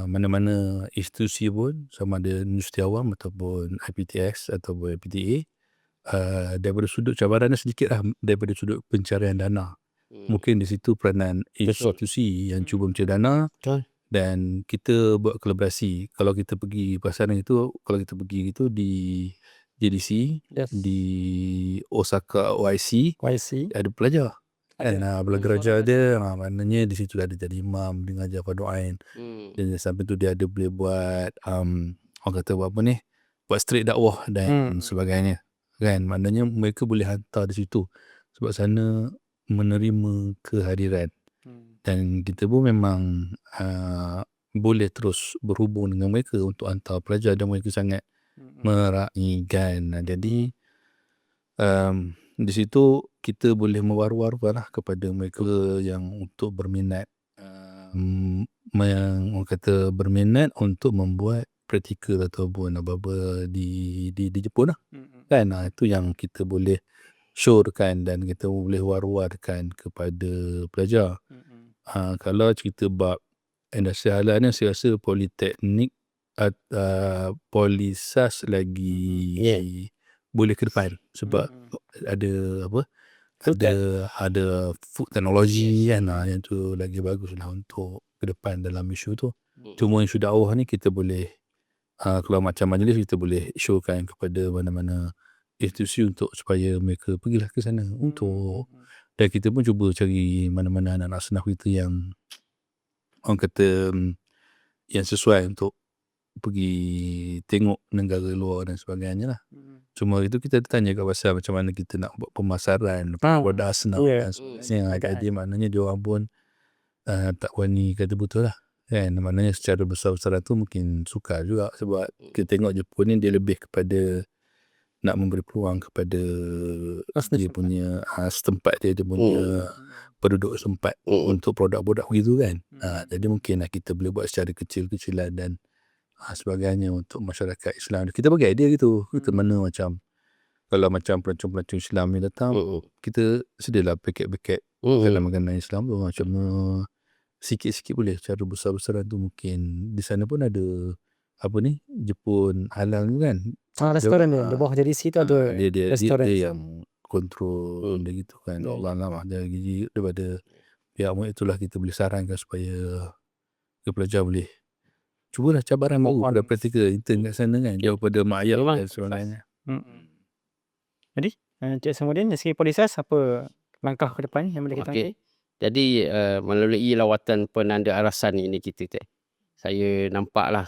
mana-mana institusi pun, sama ada Universiti Awam ataupun IPTX ataupun IPTA, daripada sudut cabarannya sedikit lah, daripada sudut pencarian dana. Mungkin di situ peranan institusi yang cuba mencari dana. Dan kita buat kolaborasi. Kalau kita pergi pasaran itu, kalau kita pergi itu di JDC, di Osaka OIC, ada pelajar. Dan pelajar dia, maknanya di situ ada jadi imam, dia ngajar fardu ain. Dan sampai tu dia ada boleh buat orang kata buat apa ni, buat street dakwah dan sebagainya. Kan, maknanya mereka boleh hantar di situ sebab sana menerima kehadiran. Dan kita pun memang boleh terus berhubung dengan mereka untuk hantar pelajar dan mereka sangat meraihkan. Jadi di situ kita boleh mewar-warkan kepada mereka yang untuk berminat orang kata berminat untuk membuat praktikal ataupun apa-apa di Jepun lah. kan. Itu yang kita boleh syorkan dan kita boleh war-warkan kepada pelajar. Kalau cerita bab industri halal ni, saya rasa politeknik Polisas lagi Ya. boleh ke depan sebab ada apa, ada food technology kan, yang tu lagi bagus lah untuk ke depan dalam isu tu. Cuma isu dakwah ni kita boleh kalau macam majlis kita boleh showkan kepada mana-mana institusi untuk supaya mereka pergilah ke sana untuk, dan kita pun cuba cari mana-mana anak-anak senaf kita yang orang kata yang sesuai untuk pergi tengok negara luar dan sebagainya lah. Cuma itu kita tanya kat pasal macam mana kita nak buat pemasaran produk asnaf dan sebagainya. Jadi maknanya diorang pun tak berani kata betul lah kan. Maknanya secara besar-besaran tu mungkin sukar juga sebab kita tengok Jepun ni dia lebih kepada nak memberi peluang kepada dia punya setempat dia punya penduduk setempat untuk produk-produk begitu kan. Jadi mungkin kita boleh buat secara kecil-kecilan dan sebagainya untuk masyarakat Islam. Kita bagi idea gitu. Kita mana macam kalau macam pelancong-pelancong Islam ni datang, kita sedialah paket-paket makanan-makanan Islam tu macam sikit-sikit boleh. Cara besar-besaran tu mungkin di sana pun ada apa ni, Jepun halal tu kan. Restoran dia, di bawah JDC tu ada restoran. Dia yang kontrol dia gitu kan. Allah Allah jadi daripada pihak itulah kita boleh sarankan supaya ke pelajar boleh cubalah cabaran baru pada praktikal intern kat sana kan, daripada mak ayah dan sebagainya. Jadi Encik Samudin dari segi Polisas apa langkah ke depan yang boleh kita ambil? Jadi melalui lawatan penanda arasan ini kita saya nampaklah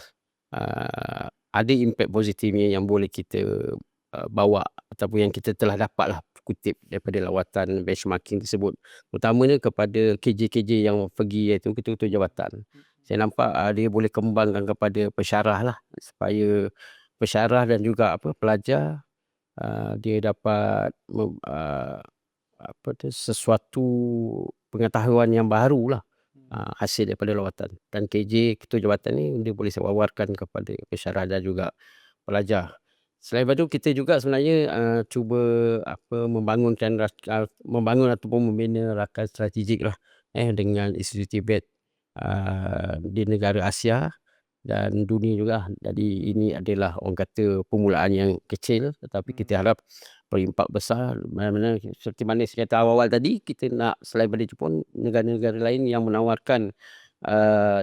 ada impak positifnya yang boleh kita bawa ataupun yang kita telah dapatlah kutip daripada lawatan benchmarking tersebut, utamanya kepada KJ-KJ yang pergi iaitu ketua-ketua jabatan. Saya nampak dia boleh kembangkan kepada pensyarah lah supaya pensyarah dan juga pelajar dia dapat sesuatu pengetahuan yang baru lah hasil daripada lawatan, dan KJ ketua jabatan ni dia boleh wawarkan kepada pensyarah dan juga pelajar. Selain itu kita juga sebenarnya cuba membangun ataupun membina rakan strategik lah dengan institusi Tibet di negara Asia dan dunia juga. Jadi ini adalah orang kata permulaan yang kecil, tetapi kita harap berimpak besar. Mana seperti mana saya kata awal-awal tadi, kita nak selain daripada Jepun, negara-negara lain yang menawarkan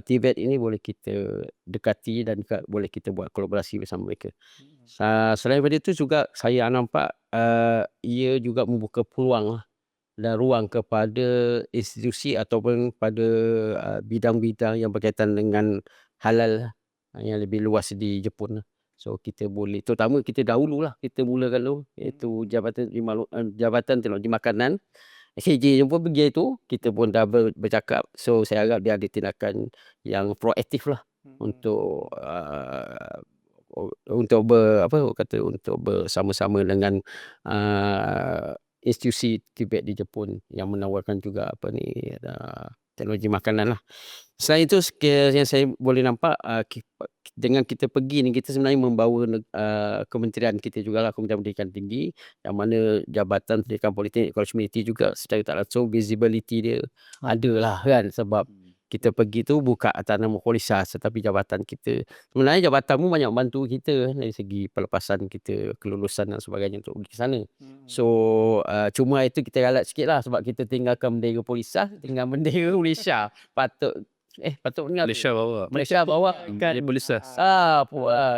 Tibet ini boleh kita dekati dan boleh kita buat kolaborasi bersama mereka. Selain daripada itu juga saya nampak ia juga membuka peluang dan ruang kepada institusi ataupun pada bidang-bidang yang berkaitan dengan halal yang lebih luas di Jepun. So kita boleh, terutama kita dahululah, kita mulakan dulu iaitu Jabatan Teknologi Makanan. KJ pun pergi itu, kita pun dah bercakap. So saya harap dia ada tindakan yang proaktif lah untuk bersama-sama dengan institusi Tibet di Jepun yang menawarkan juga teknologi makanan lah. Selain itu yang saya boleh nampak dengan kita pergi ni, kita sebenarnya membawa kementerian kita jugalah, Kementerian Pendidikan Tinggi, yang mana Jabatan Pendidikan Politeknik College Community juga secara tak langsung visibility dia ada lah kan, sebab kita pergi tu bukan atas nama Polisas, tetapi jabatan kita. Sebenarnya jabatan pun banyak bantu kita dari segi pelepasan kita, kelulusan dan sebagainya untuk pergi ke sana. So cuma itu kita galak sikit lah sebab kita tinggalkan bendera Polisas, tinggal bendera Malaysia. Patut Malaysia bawa kan Polisas.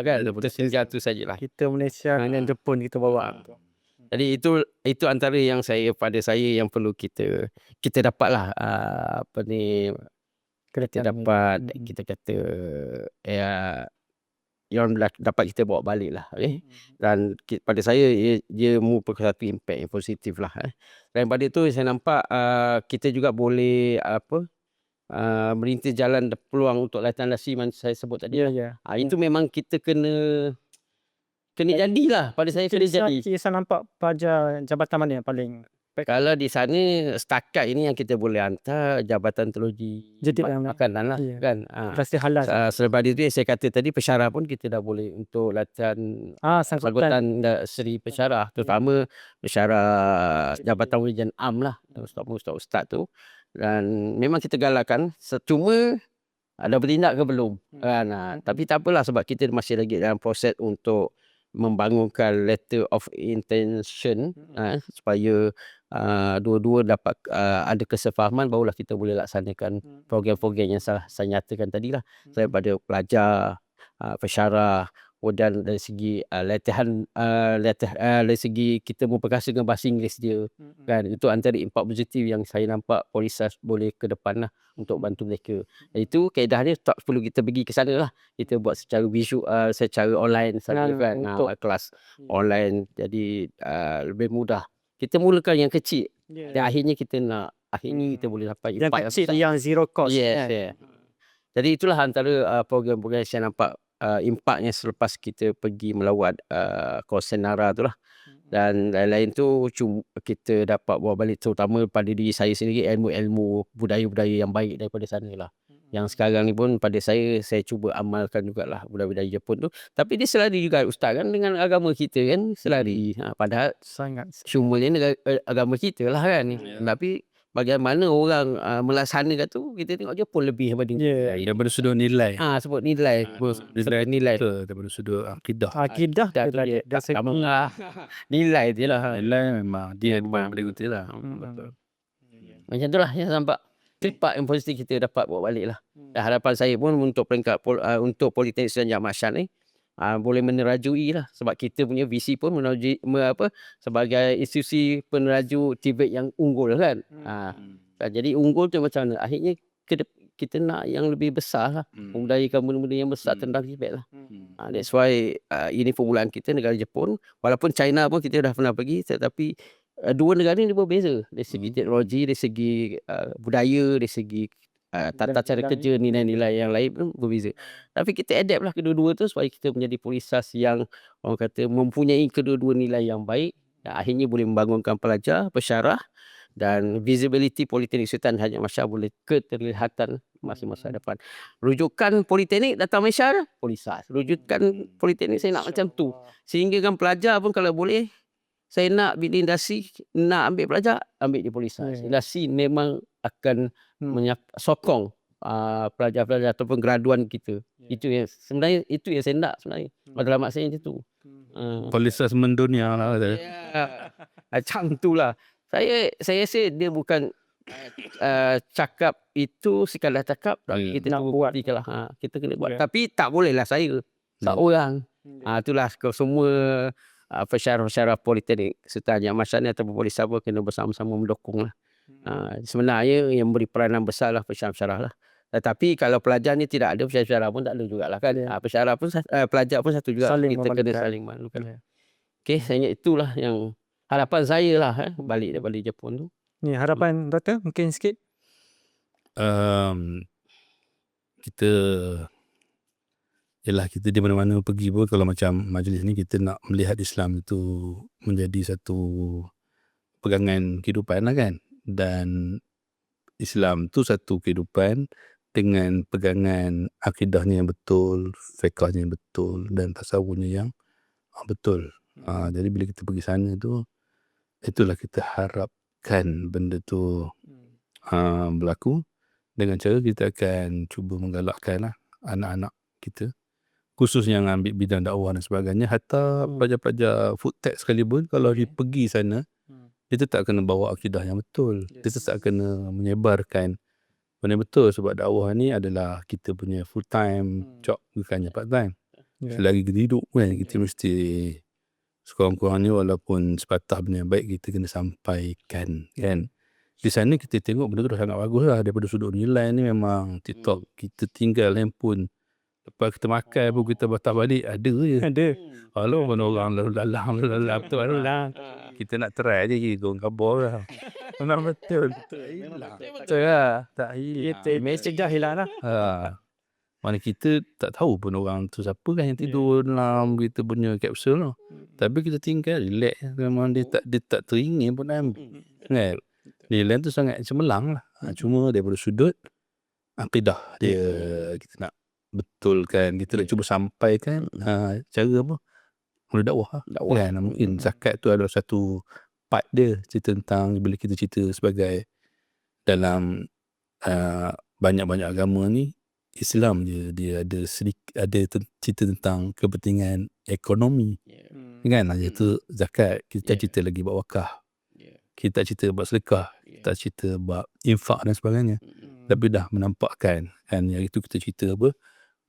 kan tinggal tu sajalah. Kita Malaysia dan Jepun kita bawa. Jadi itu antara yang pada saya yang perlu kita dapatlah kita dapat kita kata yang dapat kita bawa balik lah, dan pada saya dia merupakan satu impact yang positif lah. Dan pada itu saya nampak kita juga boleh merintis jalan peluang untuk latihan nasi yang saya sebut tadi. Itu memang kita kena jadilah, pada saya kena jadi. Saya nampak pelajar jabatan mana yang paling Kalau di sana setakat ini yang kita boleh hantar Jabatan Teknologi Jadi dalam Makanan lah ya. kan. Pasti halal. Selepas itu yang saya kata tadi pesyarah pun kita dah boleh untuk latihan Sangkutan. seri pesyarah, terutama pesyarah Jabatan Ujian Am lah, ustaz-ustaz tu. Dan memang kita galakkan, cuma ada bertindak ke belum kan. Tapi tak apalah, sebab kita masih lagi dalam proses untuk membangunkan letter of intention supaya dua-dua dapat ada kesefahaman, barulah kita boleh laksanakan program-program yang saya nyatakan tadi lah, daripada pelajar, pesyarah, dan dari segi latihan dari segi kita memperkasa dengan bahasa Inggeris dia kan. Itu antara impak positif yang saya nampak Polisas boleh ke depan lah untuk bantu mereka. Itu kaedah dia tak perlu kita pergi ke sana lah, kita buat secara visual, secara online saja kan, kelas online. Jadi lebih mudah. Kita mulakan yang kecil, dan akhirnya kita kita boleh dapat Yang impak kecil besar. yang zero cost. Yes, yeah. Jadi itulah antara program-program yang saya nampak impaknya selepas kita pergi melawat Kosenara tu lah. Dan lain-lain tu kita dapat bawa balik, terutama pada diri saya sendiri, ilmu-ilmu budaya-budaya yang baik daripada sana lah. Yang sekarang ni pun pada saya cuba amalkan jugalah budaya-budaya Jepun tu. Tapi dia selari juga ustaz kan dengan agama kita kan, selari. Padahal Sangat. cumanya agama kita lah kan. Tapi bagaimana orang melaksanakan tu, kita tengok Jepun lebih daripada Daripada sudut nilai. sebut nilai. Nilai. Betul, daripada sudut akidah. Akidah Dan nilai dia lah. Nilai memang dia boleh guna lah. Betul. Macam tu lah yang saya nampak. Impak yang positif kita dapat bawa balik lah. Dan harapan saya pun untuk peringkat untuk Politeknik Sudian Jamat Syah ni boleh menerajui lah, sebab kita punya visi pun sebagai institusi peneraju TVET yang unggul kan. Jadi unggul tu macam mana, akhirnya kita nak yang lebih besar lah, membudayakan benda-benda yang besar tentang TVET lah. That's why ini permulaan kita, negara Jepun. Walaupun China pun kita dah pernah pergi, tetapi dua negara ni berbeza dari segi teknologi, dari segi budaya, dari segi tata cara kerja, nilai-nilai yang lain pun berbeza. Tapi kita adapt lah kedua-dua tu supaya kita menjadi Polisas yang orang kata mempunyai kedua-dua nilai yang baik, dan akhirnya boleh membangunkan pelajar, pesyarah, dan visibility Politeknik Sultan Haji Ahmad Shah boleh keterlihatan masa-masa depan. Rujukan Politeknik datang Malaysia, Polisas. Rujukan Politeknik saya nak macam tu, sehingga kan pelajar pun kalau boleh, saya nak bila industri nak ambil pelajar, ambil di Polisas. Industri memang akan sokong pelajar-pelajar ataupun graduan kita. Itu yang sebenarnya, itu yang saya nak sebenarnya. Matlamat saya macam tu. Polisas mendunia lah. Macam tu lah. Saya rasa dia bukan cakap itu sekadar cakap, kita nak buat lah. Kita kena buat. Tapi tak boleh lah saya seorang. Itulah semua pesyarah-pesyarah Politeknik Sultan Haji Ahmad Shah ni ataupun Polisas pun kena bersama-sama mendukung lah. Sebenarnya yang beri peranan besar lah pesyarah-pesyarah lah. Tetapi kalau pelajar ni tidak ada, pesyarah pun tak ada jugalah kan. Pesyarah pun pelajar pun satu juga, kita kena saling maklumkan. Okey, saya ingat itulah yang harapan saya lah balik daripada Jepun tu. Ni harapan Doktor mungkin sikit. Kita kita di mana-mana pergi pun, kalau macam majlis ni kita nak melihat Islam itu menjadi satu pegangan kehidupan lah kan. Dan Islam tu satu kehidupan dengan pegangan akidahnya yang betul, fiqhnya yang betul, dan tasawufnya yang betul. Jadi bila kita pergi sana tu, itulah kita harapkan benda tu berlaku. Dengan cara kita akan cuba menggalakkan lah anak-anak kita, khusus yang ambil bidang dakwah dan sebagainya. Hatta pelajar-pelajar food tech sekalipun, kalau dia pergi sana, dia tetap kena bawa akidah yang betul. Dia tetap kena menyebarkan benda betul, sebab dakwah ni adalah kita punya full time job, bukannya part time. Selagi kita hidup kan, kita mesti sekurang-kurangnya walaupun sepatah benda yang baik kita kena sampaikan kan. Di sana kita tengok benda tu dah sangat bagus lah. Daripada sudut nilai ni memang TikTok, kita tinggal handphone, lepas kita makan pun kita batah balik, ada je. Ada. Kalau mana orang lalu-lalang tu lah. Kita nak try je gong kabar lah. Memang betul. Betul lah. Tak hilang. Message dah hilang lah. Mana kita tak tahu pun orang tu siapa kan yang tidur dalam kita punya kapsul tu. Tapi kita tinggal relax, memang dia tak teringin pun nak ambil. Kan? Nilai tu sangat cemerlang lah. Cuma daripada sudut akidah dia kita nak betulkan, kita nak cuba sampaikan cara apa? Mula dakwah. Kan? Mungkin zakat tu adalah satu part dia, cerita tentang bila kita cerita sebagai dalam banyak-banyak agama ni, Islam dia ada cerita tentang kepentingan ekonomi. Kan? Iaitu zakat. Kita cerita lagi bab wakaf. Kita cerita bab sedekah. Kita cerita bab infak dan sebagainya. Tapi dah menampakkan kan, yang itu kita cerita apa?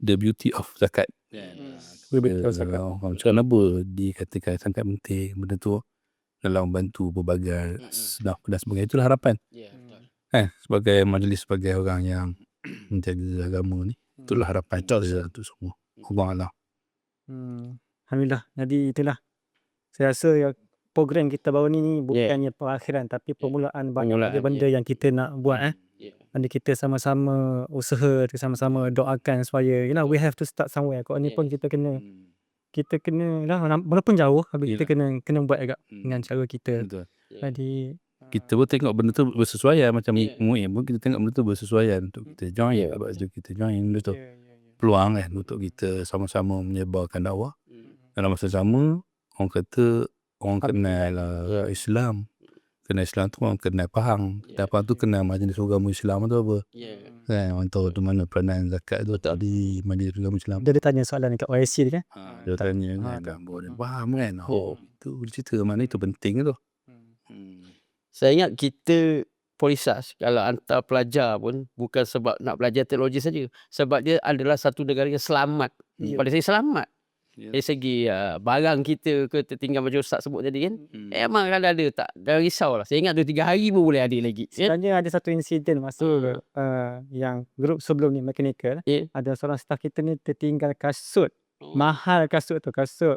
The beauty of zakat. Kenapa dikatakan sangat penting benda tu dalam membantu berbagai sedaf dan sebagainya. Itulah harapan. Sebagai majlis, sebagai orang yang menjaga agama ni, itulah harapan kita untuk semua. Allah. Alhamdulillah. Jadi itulah, saya rasa yang program kita baru ni bukannya perakhiran, tapi permulaan banyak benda yang kita nak buat. Jadi kita sama-sama usaha, sama-sama doakan supaya we have to start somewhere. Kau ni pun kita kena lah, walaupun jauh, tapi kita kena buat agak dengan cara kita. Betul. Jadi Kita pun tengok benda tu bersesuaian, macam MUIM pun kita tengok benda tu bersesuaian untuk kita join. Sebab tu kita join benda tu. Peluang kan untuk kita sama-sama menyebarkan dakwah. Dalam masa sama, orang kata orang kenal Islam. Kenal Islam tu orang kenal Pahang. Dan Pahang tu kenal majlis agama Islam tu apa. Kan, orang tahu tu mana peranan zakat tu tak di majlis agama Islam. dia tanya soalan dekat OIC dia kan. Dia tanya kan, boleh faham kan. Itu cerita mana itu penting tu. Saya ingat kita Polisas kalau hantar pelajar pun bukan sebab nak belajar teknologi saja, sebab dia adalah satu negara yang selamat. Pada saya selamat. Dari segi barang kita ke tertinggal macam Ustaz sebut tadi kan. Memang kalau ada tak, jangan risau lah. Saya ingat 2-3 hari pun boleh ada lagi. Sebenarnya ada satu insiden masa yang grup sebelum ni mechanical, ada seorang staff kita ni tertinggal kasut. Mahal kasut tu, kasut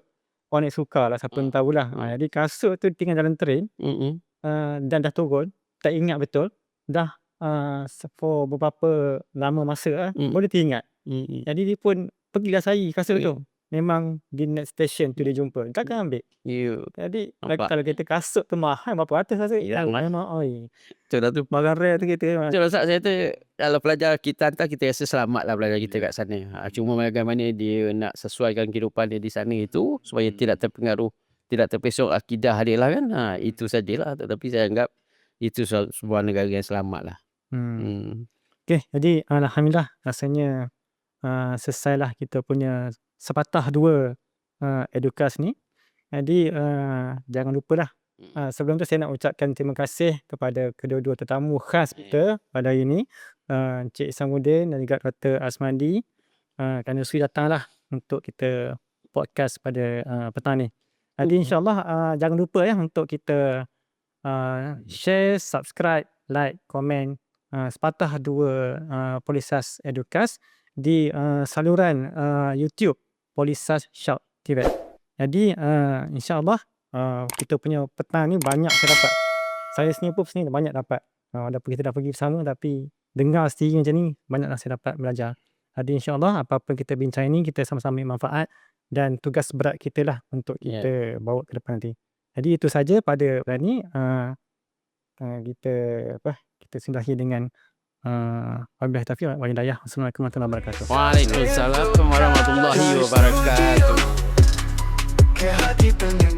Onyx Suka lah, siapa tahulah. Jadi kasut tu tinggal dalam train dan dah turun, tak ingat betul. Dah for beberapa lama masa boleh teringat. Jadi dia pun pergilah cari kasut tu. Memang di next station tu dia jumpa. Takkan ambil. Jadi kalau kita kasut tu mahal berapa ratus kasut. Memang Betul lah tu. barang rare tu kita. Betul lah Ustaz, saya kata kalau pelajar kita hantar, kita rasa selamat lah pelajar kita kat sana. Cuma bagaimana dia nak sesuaikan kehidupan dia di sana itu supaya tidak terpengaruh, tidak terpesong akidah dia lah kan. Itu sajalah. Tetapi saya anggap itu sebuah negara yang selamat lah. Okay, jadi alhamdulillah rasanya selesailah kita punya sepatah dua Educast ni. Jadi jangan lupalah, sebelum tu saya nak ucapkan terima kasih kepada kedua-dua tetamu khas kita pada hari ini, Encik Isamuddin dan juga Dr. Asmadi, kerana sudi datanglah untuk kita podcast pada petang ni. Jadi insyaAllah jangan lupa untuk kita share, subscribe, like, komen sepatah dua Polisas Educast di saluran YouTube Polisas Shout TV. Jadi insyaAllah kita punya petang ni banyak saya dapat. Saya sendiri pun banyak dapat. Walaupun kita dah pergi bersama, tapi dengar sendiri macam ni, banyaklah saya dapat belajar. Jadi insyaAllah apa-apa kita bincang ni kita sama-sama ambil manfaat, dan tugas berat kita lah untuk kita bawa ke depan nanti. Jadi itu saja pada bulan ni. Kita sudahi dengan wabillahi taufiq wal hidayah. Assalamualaikum warahmatullahi wabarakatuh. Waalaikumsalam warahmatullahi wabarakatuh. Ke hati pendengar